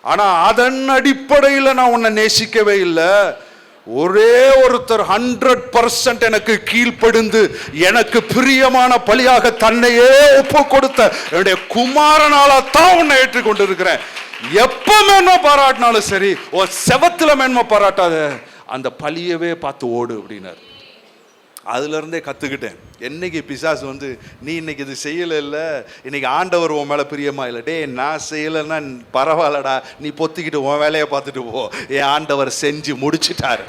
ஆனால் அதன் அடிப்படையில் நான் உன்னை நேசிக்கவே இல்லை. ஒரே ஒருத்தர் 100% எனக்கு கீழ்ப்படிந்து எனக்கு பிரியமான பலியாக தன்னையே ஒப்பு கொடுத்த என்னுடைய குமாரனால தான் உன்னை ஏற்றுக்கொண்டு இருக்கிறேன். எப்ப மேன்மை பாராட்டினாலும் சரி, உன் செவத்துல மேன்மை பாராட்டாத, அந்த பலியவே பார்த்து ஓடு அப்படின்னார். அதுலேருந்தே கற்றுக்கிட்டேன். என்னைக்கு பிசாசு வந்து நீ இன்னைக்கு இது செய்யலைல்ல, இன்னைக்கு ஆண்டவர் உன் மேலே பிரியமா இல்லை, டே நான் செய்யலைன்னா பரவாயில்லடா, நீ பொத்திக்கிட்டு உன் வேலையை பார்த்துட்டு போ, என் ஆண்டவர் செஞ்சு முடிச்சிட்டாரு.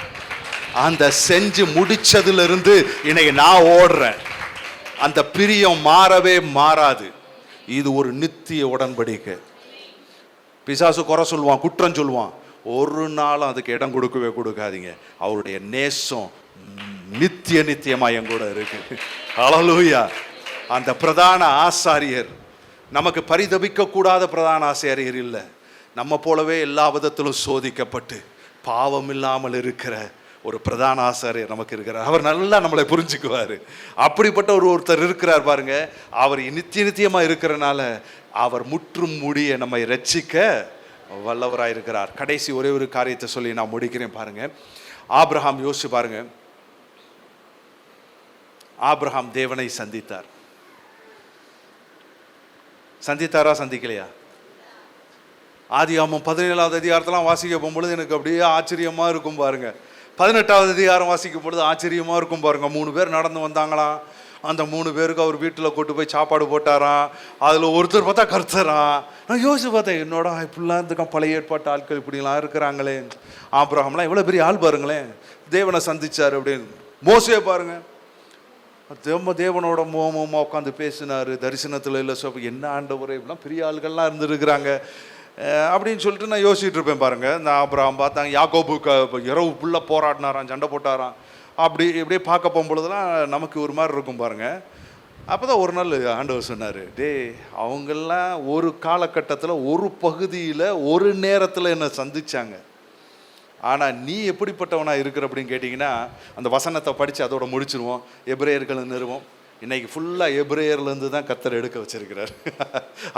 அந்த செஞ்சு முடிச்சதுலேருந்து இன்னைக்கு நான் ஓடுறேன். அந்த பிரியம் மாறவே மாறாது. இது ஒரு நித்திய உடன்படிக்கை. பிசாசு குறை சொல்லுவான், குற்றம் சொல்லுவான், ஒரு நாளும் அதுக்கு இடம் கொடுக்கவே கொடுக்காதீங்க. அவருடைய நேசம் நித்தியமா என் கூட இருக்கு. ஹல்லேலூயா. அந்த பிரதான ஆசாரியர் நமக்கு பரிதபிக்க கூடாத பிரதான ஆசாரியர் இல்லை. நம்ம போலவே எல்லா விதத்திலும் சோதிக்கப்பட்டு பாவம் இல்லாமல் இருக்கிற ஒரு பிரதான ஆசாரியர் நமக்கு இருக்கிறார். அவர் நல்லா நம்மளை புரிஞ்சுக்குவார். அப்படிப்பட்ட ஒருத்தர் இருக்கிறார் பாருங்க. அவர் நித்தியமா இருக்கிறனால அவர் முற்றும் முடிய நம்மை ரட்சிக்க வல்லவராயிருக்கிறார். கடைசி ஒரே ஒரு காரியத்தை சொல்லி நான் முடிக்கிறேன் பாருங்க. ஆபிரகாம் யோசிச்சு பாருங்க. ஆபிரகாம் தேவனை சந்தித்தார். சந்தித்தாரா சந்திக்கலையா? ஆதியாகமம் 17வது அதிகாரத்தெல்லாம் வாசிக்க போகும்பொழுது எனக்கு அப்படியே ஆச்சரியமா இருக்கும் பாருங்க. 18வது அதிகாரம் வாசிக்கும் பொழுது ஆச்சரியமா இருக்கும் பாருங்க. 3 பேர் நடந்து வந்தாங்களாம். அந்த 3 பேருக்கு அவர் வீட்டில் கூட்டு போய் சாப்பாடு போட்டாராம். அதில் ஒருத்தர் பார்த்தா கர்த்தராம். நான் யோசிச்சு பார்த்தேன், என்னோட இப்படிலாம் இருக்கான், பழைய ஏற்பாட்டு ஆட்கள் இப்படிலாம் இருக்கிறாங்களே. ஆபிரகாம்லாம் எவ்வளோ பெரிய ஆள் பாருங்களேன், தேவனை சந்திச்சார் அப்படின்னு. மோசே பாருங்க, தேவனோட மோகமா உட்காந்து பேசினார், தரிசனத்தில் இல்லை. என்ன ஆண்டவரே, இப்படிலாம் பெரிய ஆள்கள்லாம் இருந்துருக்குறாங்க அப்படின்னு சொல்லிட்டு நான் யோசிச்சுட்டு இருப்பேன் பாருங்க. நான் ஆபிரகாம் பார்த்தாங்க, யாக்கோபுக்கு இரவு ஃபுல்லாக போராடினாராம், சண்டை போட்டாராம். இப்படியே பார்க்க போகும்பொழுதுலாம் நமக்கு ஒரு மாதிரி இருக்கும் பாருங்க. அப்போ தான் ஒரு நாள் ஆண்டவர் சொன்னார், டே அவங்கெல்லாம் ஒரு காலகட்டத்தில் ஒரு பகுதியில் ஒரு நேரத்தில் என்னை சந்திச்சாங்க. ஆனால் நீ எப்படிப்பட்டவனா இருக்கிற அப்படின்னு கேட்டிங்கன்னா, அந்த வசனத்தை படித்து அதோட முடிச்சிருவோம். எபிரேயர்கள் நிறுவோம். இன்னைக்கு ஃபுல்லாக எபிரேயர்லேருந்து தான் கர்த்தர் எடுக்க வச்சிருக்கிறார்.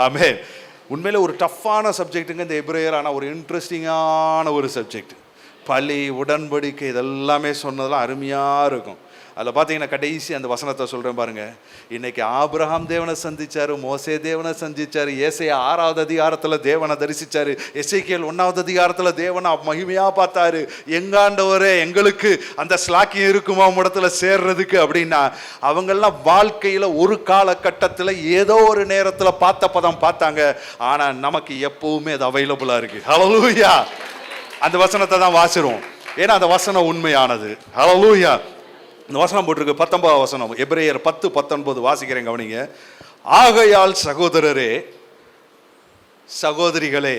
ஆமென். உண்மையிலே ஒரு டஃப்பான சப்ஜெக்ட்டுங்க இந்த எபிரேயர். ஆனால் ஒரு இன்ட்ரெஸ்டிங்கான ஒரு சப்ஜெக்ட். பழி, உடன்படிக்கை, இதெல்லாமே சொன்னதெல்லாம் அருமையாக இருக்கும். அதில் பார்த்தீங்கன்னா கடைசி அந்த வசனத்தை சொல்கிறேன் பாருங்கள். இன்றைக்கி ஆபிரகாம் தேவனை சந்தித்தார், மோசே தேவனை சந்தித்தார், ஏசாயா 6வது அதிகாரத்தில் தேவனை தரிசித்தார், எசேக்கியேல் 1வது அதிகாரத்தில் தேவனை மகிமையாக பார்த்தாரு. எங்காண்டவரே எங்களுக்கு அந்த ஸ்லாக்கியம் இருக்குமா இடத்துல சேர்றதுக்கு அப்படின்னா, அவங்கெல்லாம் வாழ்க்கையில் ஒரு காலகட்டத்தில் ஏதோ ஒரு நேரத்தில் பார்த்த பதம் பார்த்தாங்க. ஆனால் நமக்கு எப்பவுமே அது அவைலபிளாக இருக்குது. ஹல்லேலூயா. அந்த வசனத்தை தான் வாசிக்கிறோம், ஏன்னா அந்த வசனம் உண்மையானது. ஹல்லேலூயா. இந்த வசனம் போட்டிருக்கு, 19வது வசனம், எபிரேயர் 10:19 வாசிக்கிறேன், கவனிங்க. ஆகையால் சகோதரரே, சகோதரிகளே,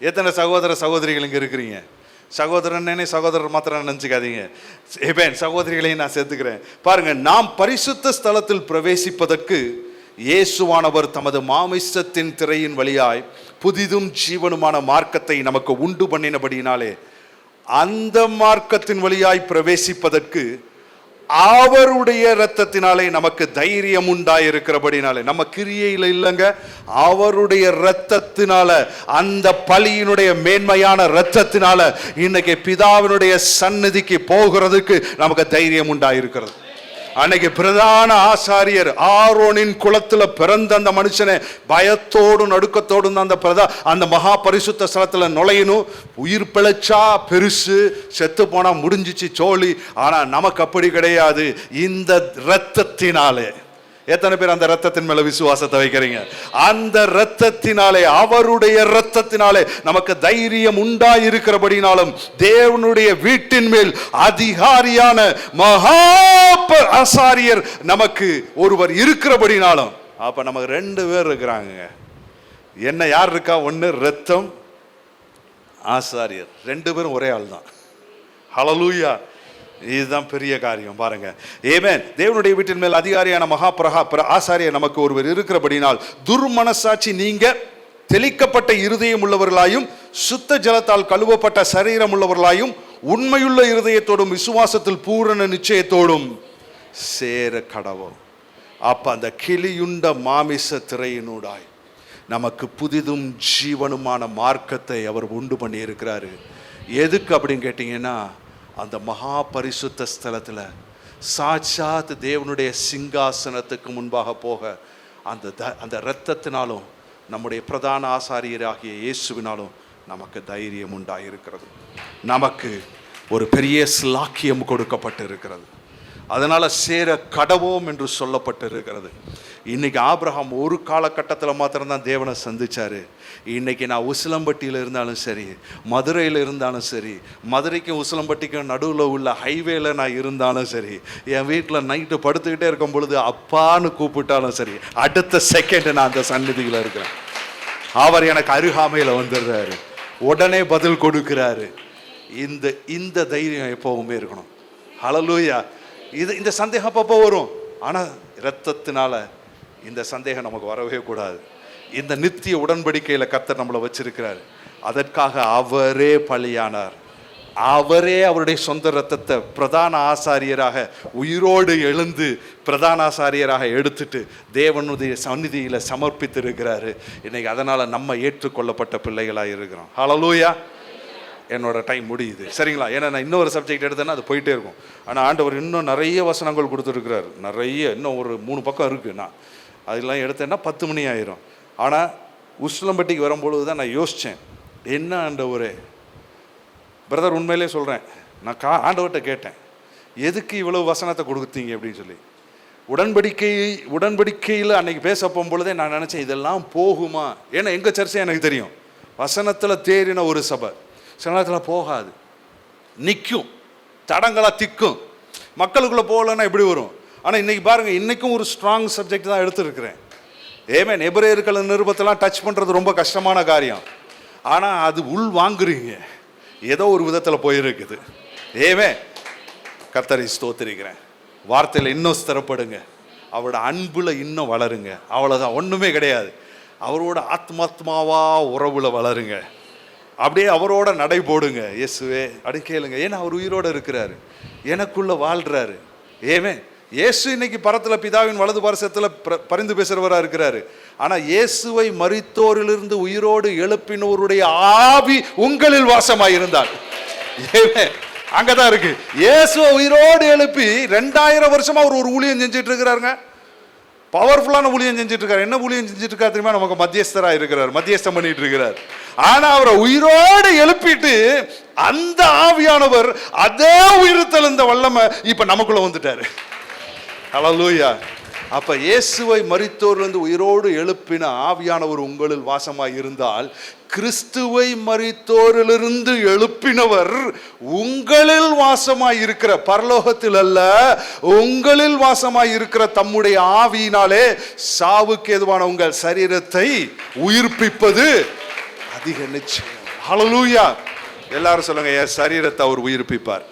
எத்தனை சகோதர சகோதரிகள் இங்கே இருக்கிறீங்க? சகோதரனே சகோதரர் மாத்திரம் நினச்சிக்காதீங்க, சகோதரிகளையும் நான் சேர்த்துக்கிறேன். பாருங்க, நாம் பரிசுத்த ஸ்தலத்தில் பிரவேசிப்பதற்கு இயேசுவானவர் தமது மாமிசத்தின் திரையின் வழியாய் புதிதும் ஜீவனுமான மார்க்கத்தை நமக்கு உண்டு பண்ணினபடியினாலே, அந்த மார்க்கத்தின் வழியாய் பிரவேசிப்பதற்கு அவருடைய இரத்தத்தினாலே நமக்கு தைரியம் உண்டாயிருக்கிறபடினாலே, நம்ம கிரியையில் இல்லைங்க, அவருடைய இரத்தத்தினால, அந்த பலியினுடைய மேன்மையான இரத்தத்தினால இன்னைக்கு பிதாவினுடைய சந்நிதிக்கு போகிறதுக்கு நமக்கு தைரியம் உண்டாயிருக்கிறது. அன்னைக்கு பிரதான ஆசாரியர் ஆரோனின் குலத்துல பிறந்த அந்த மனுஷனை பயத்தோடும் நடுக்கத்தோடும் அந்த மகா பரிசுத்த ஸ்தலத்துல நுழையணும். உயிர் பிழைச்சா பெருசு, செத்து போனா முடிஞ்சிச்சு சோழி. ஆனா நமக்கு அப்படி கிடையாது. இந்த இரத்தத்தினாலே, எத்தனை பேர் அந்த இரத்தத்தின் மேல விசுவாசத்தை வைக்கிறீங்க? அந்த இரத்தத்தினாலே, அவருடைய இரத்தத்தினாலே நமக்கு தைரியம் உண்டாயிருக்கிறபடினாலும், தேவனுடைய வீட்டின் மேல் அதிகாரியான மகா ஆசாரியர் நமக்கு ஒருவர் இருக்கிறபடினாலும், அப்ப நமக்கு 2 பேர் இருக்கிறாங்க. என்ன, யார் இருக்கா? ஒன்னு இரத்தம், ஆசாரியர். 2 பேரும் ஒரே ஆள் தான். ஹல்லேலூயா. இதுதான் பெரிய காரியம் பாருங்க. ஆமென். தேவனுடைய வீட்டின் மேல் அதிகாரியான மகா ஆசாரியர் நமக்கு ஒருவர் இருக்கிறபடினால், துர்மனசாட்சி நீங்க தெளிக்கப்பட்ட இருதயம் உள்ளவர்களாயும் சுத்த ஜலத்தால் கழுவப்பட்ட சரீரம் உள்ளவர்களாயும் உண்மையுள்ள இருதயத்தோடும் விசுவாசத்தில் பூரண நிச்சயத்தோடும் சேர கடவோம். அப்ப அந்த கிளியுண்ட மாமிச திரையினூடாய் நமக்கு புதிதும் ஜீவனுமான மார்க்கத்தை அவர் உண்டு பண்ணி இருக்கிறாரு. எதுக்கு அப்படின்னு கேட்டீங்கன்னா, அந்த மகா பரிசுத்த ஸ்தலத்தில் சாட்சாத் தேவனுடைய சிங்காசனத்துக்கு முன்பாக போக அந்த இரத்தத்தினாலும் நம்முடைய பிரதான ஆசாரியராகிய இயேசுவினாலும் நமக்கு தைரியம் உண்டாயிருக்கிறது. நமக்கு ஒரு பெரிய ஸ்லாக்கியம் கொடுக்கப்பட்டு இருக்கிறது. அதனால சேர கடவோம் என்று சொல்லப்பட்டிருக்கிறது. இன்னைக்கு ஆபிரகாம் ஒரு காலகட்டத்தில் மாத்திரம்தான் தேவனை சந்திச்சாரு. இன்னைக்கு நான் உசிலம்பட்டியில் இருந்தாலும் சரி, மதுரையில் இருந்தாலும் சரி, மதுரைக்கும் உசிலம்பட்டிக்கும் நடுவில் உள்ள ஹைவேல நான் இருந்தாலும் சரி, என் வீட்டில் நைட்டு படுத்துக்கிட்டே இருக்கும் பொழுது அப்பான்னு கூப்பிட்டாலும் சரி, அடுத்த செகண்ட் நான் அந்த சந்நிதியில் இருக்கிறேன். அவர் எனக்கு அருகாமையில் வந்துடுறாரு, உடனே பதில் கொடுக்கிறாரு. இந்த தைரியம் எப்பவுமே இருக்கணும். ஹல்லேலூயா. இந்த சந்தேகம் அப்பப்போ வரும், ஆனால் இரத்தத்தினால இந்த சந்தேகம் நமக்கு வரவே கூடாது. இந்த நித்திய உடன்படிக்கையில் கர்த்தர் நம்மளை வச்சிருக்கிறார். அதற்காக அவரே பலியானார். அவரே அவருடைய சொந்த இரத்தத்தை பிரதான ஆசாரியராக உயிரோடு எழுந்து பிரதான ஆசாரியராக எடுத்துட்டு தேவனுடைய சந்நிதியில் சமர்ப்பித்திருக்கிறாரு. இன்னைக்கு அதனால நம்ம ஏற்றுக்கொள்ளப்பட்ட பிள்ளைகளாக இருக்கிறோம். ஹல்லேலூயா. என்னோட டைம் முடியுது, சரிங்களா? ஏன்னா நான் இன்னொரு சப்ஜெக்ட் எடுத்தேன்னா அது போயிட்டே இருக்கும். ஆனால் ஆண்டவர் இன்னும் நிறைய வசனங்கள் கொடுத்துருக்கிறார், நிறைய, இன்னும் ஒரு 3 பக்கம் இருக்குது. நான் அதெல்லாம் எடுத்தேன்னா 10 மணி ஆயிரும். ஆனால் உசிலம்பட்டிக்கு வரும்பொழுது தான் நான் யோசித்தேன், என்ன ஆண்டவரே, பிரதர் உண்மையிலே சொல்கிறேன், நான் ஆண்டவர்கிட்ட கேட்டேன், எதுக்கு இவ்வளவு வசனத்தை கொடுத்தீங்க அப்படின்னு சொல்லி. உடன்படிக்கையில் அன்னைக்கு பேச போகும்பொழுதே நான் நினச்சேன், இதெல்லாம் போகுமா? ஏன்னா எங்கள் சர்ச்சை எனக்கு தெரியும், வசனத்தில் தேறின ஒரு சபை சில நேரத்தில் போகாது, நிற்கும், தடங்களாக திக்கும், மக்களுக்குள்ளே போகலன்னா எப்படி வரும்? ஆனால் இன்றைக்கி பாருங்கள், இன்றைக்கும் ஒரு ஸ்ட்ராங் சப்ஜெக்ட் தான் எடுத்துருக்கிறேன். ஏமேன். எபிரேயர்கள் நிருபத்தெல்லாம் டச் பண்ணுறது ரொம்ப கஷ்டமான காரியம். ஆனால் அது உள் வாங்குறீங்க, ஏதோ ஒரு விதத்தில் போயிருக்குது. ஏமே கர்த்தரை ஸ்தோத்திரிக்கிறேன். வார்த்தையில் இன்னும் ஸ்திரப்படுங்க, அவரோட அன்புல இன்னும் வளருங்க. அவ்வளோதான், ஒன்றுமே கிடையாது. அவரோட ஆத்மாத்மாவா உறவுல வளருங்க, அப்படியே அவரோட நடை போடுங்க. இயேசுவே அப்படி கேளுங்க, ஏன்னா அவர் உயிரோடு இருக்கிறாரு, எனக்குள்ள வாழ்றாரு. ஏமே இயேசு இன்னைக்கு பரத்தில் பிதாவின் வலது பார்சத்தில் பரிந்து பேசுகிறவராக இருக்கிறாரு. ஆனால் இயேசுவை மரித்தோரிலிருந்து உயிரோடு எழுப்பினவருடைய ஆவி உங்களில் வாசமாயிருந்தார். ஏமே அங்கதான் இருக்கு. இயேசுவை உயிரோடு எழுப்பி 2000 வருஷமா அவர் ஒரு ஊழியம் செஞ்சுட்டு இருக்கிறாருங்க. பவர்ஃபுல்லான ஊழியம் செஞ்சுட்டு இருக்காரு. என்ன ஊழியம் செஞ்சுட்டு இருக்காரு தெரியுமா? நமக்கு மத்தியஸ்தராக இருக்கிறார், மத்தியஸ்தம் பண்ணிட்டு இருக்கிறார். ஆனா அவரை உயிரோடு எழுப்பிட்டு அந்த ஆவியானவர் அதே உயிர்த்தெழுந்த வல்லமை இப்ப நமக்குள்ள வந்துட்டாரு. ஹல்லேலூயா. அப்ப இயேசுவை மரித்தோரிலிருந்து உயிரோடு எழுப்பின ஆவியானவர் உங்களில் வாசமாய் இருந்தால், கிறிஸ்துவை மரித்தோரிலிருந்து எழுப்பினவர் உங்களில் வாசமாய் இருக்கிற, பரலோகத்தில் அல்ல, உங்களில் வாசமாய் இருக்கிற தம்முடைய ஆவியினாலே சாவுக்கு ஏதுவான உங்கள் சரீரத்தை உயிர்ப்பிப்பது அதிக நிச்சயம். ஹல்லேலூயா. எல்லாரும் சொல்லுங்க, என் சரீரத்தை அவர் உயிர்ப்பிப்பார்.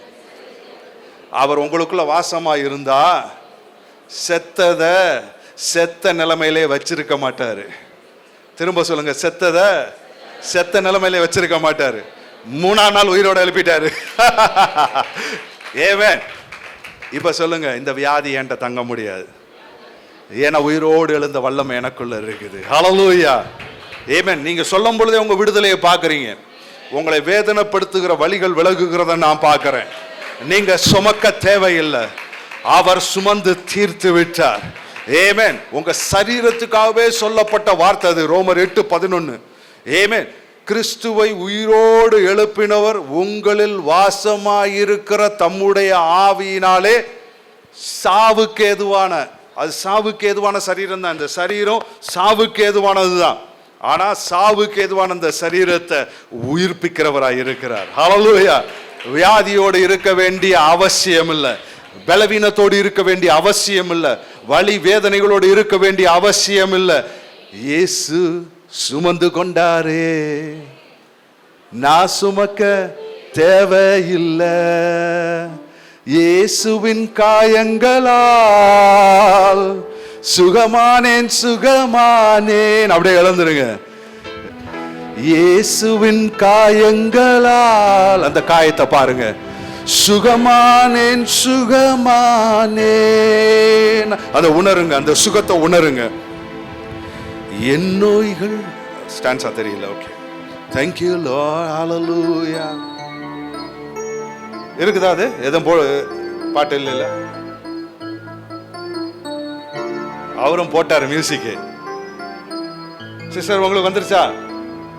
அவர் உங்களுக்குள்ள வாசமாய் இருந்தா செத்த நிலைமையிலே வச்சிருக்க மாட்டாரு. திரும்ப சொல்லுங்க, செத்த நிலைமையிலே வச்சிருக்க மாட்டாரு. 3ஆம் நாள் உயிரோட எழுப்பிட்டாரு. ஏவன் இப்ப சொல்லுங்க, இந்த வியாதி என்கிட்ட தங்க முடியாது, ஏன்னா உயிரோடு எழுந்த வல்லமை எனக்குள்ள இருக்குது. ஹல்லேலூயா. ஏமேன். நீங்க சொல்லும் பொழுதே உங்க விடுதலையை பார்க்குறீங்க. உங்களை வேதனைப்படுத்துகிற வழிகள் விலகுகிறத நான் பார்க்கிறேன். நீங்க சுமக்க தேவையில்லை, அவர் சுமந்து தீர்த்து விட்டார். ஏமேன். உங்க சரீரத்துக்காகவே சொல்லப்பட்ட வார்த்தை அது, ரோமர் 8:11. ஏமேன். கிறிஸ்துவை உயிரோடு எழுப்பினவர் உங்களில் வாசமாயிருக்கிற தம்முடைய ஆவியினாலே சாவுக்கு ஏதுவான, அது சாவுக்கு ஏதுவான சரீரம் தான். இந்த சரீரம் சாவுக்கு ஏதுவானது தான். ஆனா சாவுக்கு ஏதுவான அந்த சரீரத்தை உயிர்ப்பிக்கிறவராய் இருக்கிறார். ஹல்லேலூயா. வியாதியோடு இருக்க வேண்டிய அவசியம் இல்லை, பலவீனத்தோடு இருக்க வேண்டிய அவசியம் இல்லை, வலி வேதனைகளோடு இருக்க வேண்டிய அவசியம் இல்லை. இயேசு சுமந்து கொண்டாரே, நான் சுமக்க தேவையில்லை. இயேசுவின் காயங்களால் சுகமானேன். அப்படியே இழந்துருங்க. இயேசுவின் காயங்களால், அந்த காயத்தை பாருங்க, சுகமானேன். அதை உணருங்க, அந்த சுகத்தை உணருங்க. என் நோய்கள் ஸ்டான்ஸா தெரியல. Okay, thank you Lord. Hallelujah. இருக்குதா? அது எதுவும் பாட்டு இல்ல, அவரும் போட்டாரு மியூசிக். சிஸ்டர் உங்களுக்கு வந்துருச்சா?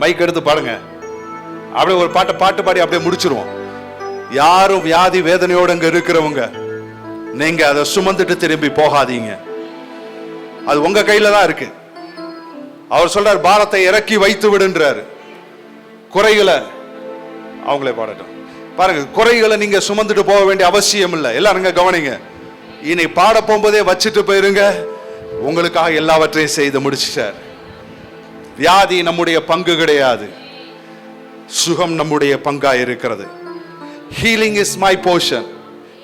மைக் எடுத்து பாடுங்க. அப்படியே ஒரு பாட்டு பாடி அப்படியே முடிச்சிருவோம். யாரும் வியாதி வேதனையோடு அங்க இருக்கிறவங்க நீங்க அதை சுமந்துட்டு திரும்பி போகாதீங்க. அது உங்க கையில தான் இருக்கு. அவர் சொல்றார், பாரத்தை இறக்கி வைத்து விடுன்றாரு. குறைகளை அவங்களே பாடட்டும். பாருங்க, குறைகளை நீங்க சுமந்துட்டு போக வேண்டிய அவசியம் இல்லை. எல்லாருங்க கவனிங்க, இனி பாட போகும்போதே வச்சுட்டு போயிருங்க. உங்களுக்காக எல்லாவற்றையும் செய்து முடிச்சிட்டார். வியாதி நம்முடைய பங்கு கிடையாது, சுகம் நம்முடைய பங்கா இருக்கிறது. Healing is my portion,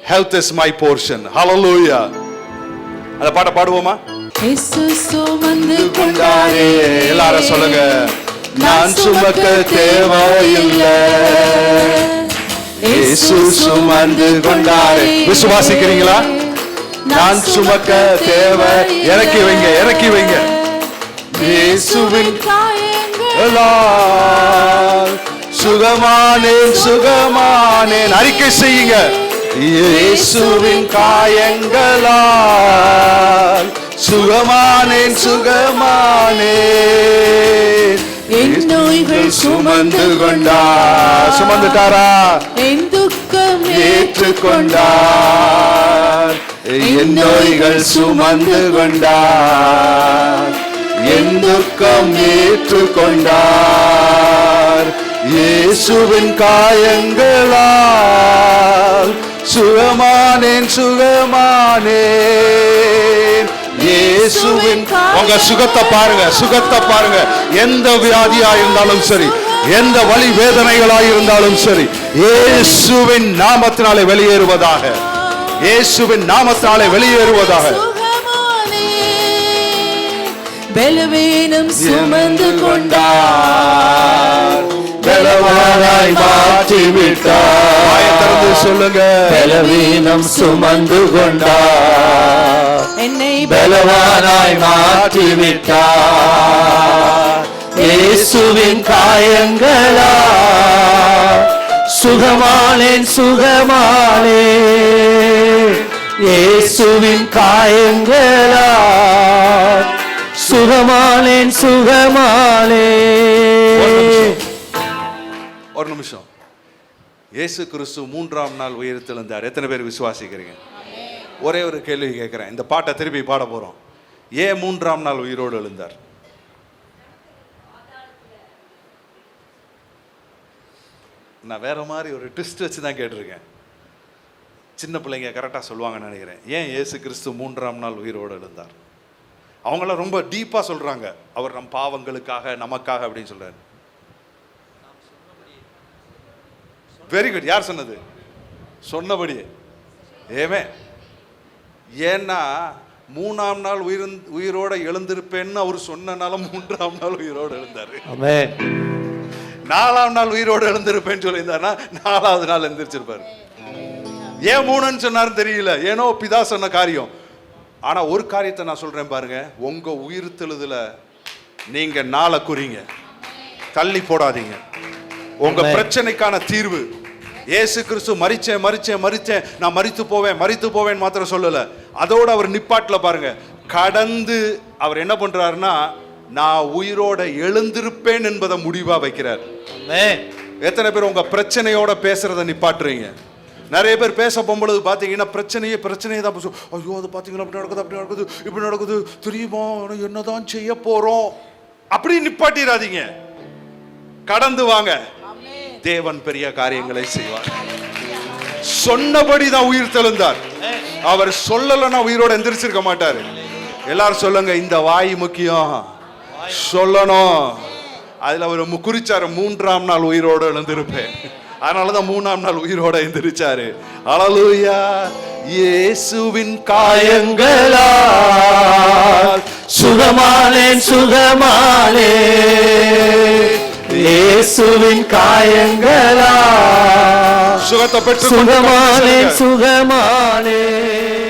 health is my portion. Hallelujah. அந்த பாட்ட பாடுவோமா? இயேசு சுமந்து கொண்டாரே. எல்லாரும் சொல்லுங்க, நான் சுமக்க தேவையில்லை, இயேசு சுமந்து கொண்டாரே. விசுவாசிக்கிறீங்களா? நான் சுமக்க தேவை. இறக்கி வைங்க, இறக்கி வைங்க. இயேசுவின் காயங்களால் சுகமானேன், சுகமானேன். அறிக்கை செய்யுங்க. இயேசுவின் காயங்களால் சுகமானேன், சுகமானேன். என் நோய்கள் சுமந்து கொண்டார். சுமந்துட்டாரா? என் துக்கம் ஏற்றுக்கொண்டார். என் நோய்கள் சுமந்து கொண்டார். என் துக்கம் ஏற்றுக்கொண்டார். இயேசுவின் காயங்களால் சுகமானேன், சுகமானேன். இயேசுவின் உங்க சுகத்தை பாருங்க, சுகத்தை பாருங்க. எந்த வியாதியா இருந்தாலும் சரி, எந்த வலி வேதனைகளா இருந்தாலும் சரி, இயேசுவின் நாமத்தினாலே வெளியேறுவதாக, இயேசுவின் நாமத்தினாலே வெளியேறுவதாக. பலவீனம் சுமந்து கொண்டார், பலவானாய் மாற்றி விட்டார். வாயை திறந்து சொல்லுங்க. பலவீனம் சுமந்து கொண்டார், என்னை பலவானாய் மாற்றி விட்டார். இயேசுவின் காயங்களால் சுகமானேன், சுகமானேன். இயேசுவின் காயங்களால் சுகமானேன், சுகமானேன். ஒரு நிமிஷம். இயேசு கிறிஸ்து 3ஆம் நாள் உயிர்த்தெழுந்தார். எத்தனை பேர் விசுவாசிக்கிறீங்க? ஒரே ஒரு கேள்வி கேட்கிறேன். இந்த பாட்டை திருப்பி பாட போறோம். ஏன் 3ஆம் நாள் உயிரோடு எழுந்தார்? நான் வேற மாதிரி ஒரு ட்விஸ்ட் வச்சு தான் கேட்டிருக்கேன். சின்ன பிள்ளைங்க கரெக்டாக சொல்லுவாங்கன்னு நினைக்கிறேன். ஏன் இயேசு கிறிஸ்து 3ஆம் நாள் உயிரோடு எழுந்தார்? அவங்களாம் ரொம்ப டீப்பாக சொல்றாங்க, அவர் நம் பாவங்களுக்காக, நமக்காக அப்படின்னு சொல்றாரு. Very good. யார் சொன்னது? சொன்னபடியே. ஏமே, ஏன்னா 3ஆம் நாள் உயிரோட எழுந்திருப்பேன்னு அவர் சொன்னனால 3ஆம் நாள் உயிரோடு எழுந்தாரு. ஆமென். 4ஆம் நாள் உயிரோடு எழுந்திருப்பேன்னு சொல்லியிருந்தாருன்னா 4ஆவது நாள் எழுந்திருச்சிருப்பாரு. ஏன் 3ன்னு சொன்னாருன்னு தெரியல, ஏனோ பிதா சொன்ன காரியம். ஆனா ஒரு காரியத்தை நான் சொல்றேன் பாருங்க, உங்க உயிர்த்தெழுதல நீங்க நாளை குறிங்க, தள்ளி போடாதீங்க. உங்க பிரச்சனைக்கான தீர்வு இயேசு கிறிஸ்து மரிச்சேன், நான் மரித்து போவேன் மாத்திரம் சொல்லல. அதோட அவர் நிப்பாட்டல பாருங்க. கடந்து அவர் என்ன பண்றாருன்னா, நான் உயிரோட எழுந்திருப்பேன் என்பதை முடிவா வைக்கிறார். எத்தனை பேர் உங்க பிரச்சனையோட பேசுறத நிப்பாட்டுறீங்க? நிறைய பேர் பேச போகும்பொழுது பார்த்தீங்கன்னா பிரச்சனையே தான் பேசும். ஐயோ அது பார்த்தீங்கன்னா அப்படி நடக்குது, இப்படி நடக்குது, தெரியுமா என்னதான் செய்ய போறோம், அப்படி நிப்பாட்டிடாதீங்க. கடந்து வாங்க. தேவன் பெரிய காரியங்களை செய்வார். சொன்னபடி தான் உயிர் தெழுந்தார். அவர் சொல்லலைன்னா உயிரோட எந்திரிச்சிருக்க மாட்டாரு. எல்லாரும் சொல்லுங்க, இந்த வாய் முக்கியம், சொல்லணும். அதுல ஒரு குறிச்சாரு, 3ஆம் நாள் உயிரோட எழுந்திருப்பேன். அதனாலதான் 3ஆம் நாள் உயிரோட எந்திரிச்சாரு. அல்லேலூயா. இயேசுவின் காயங்களால் சுகமானேன், சுகமானேன். இயேசுவின் காயங்களால் சுகத்தை பெற்று சுகமானேன், சுகமானேன்.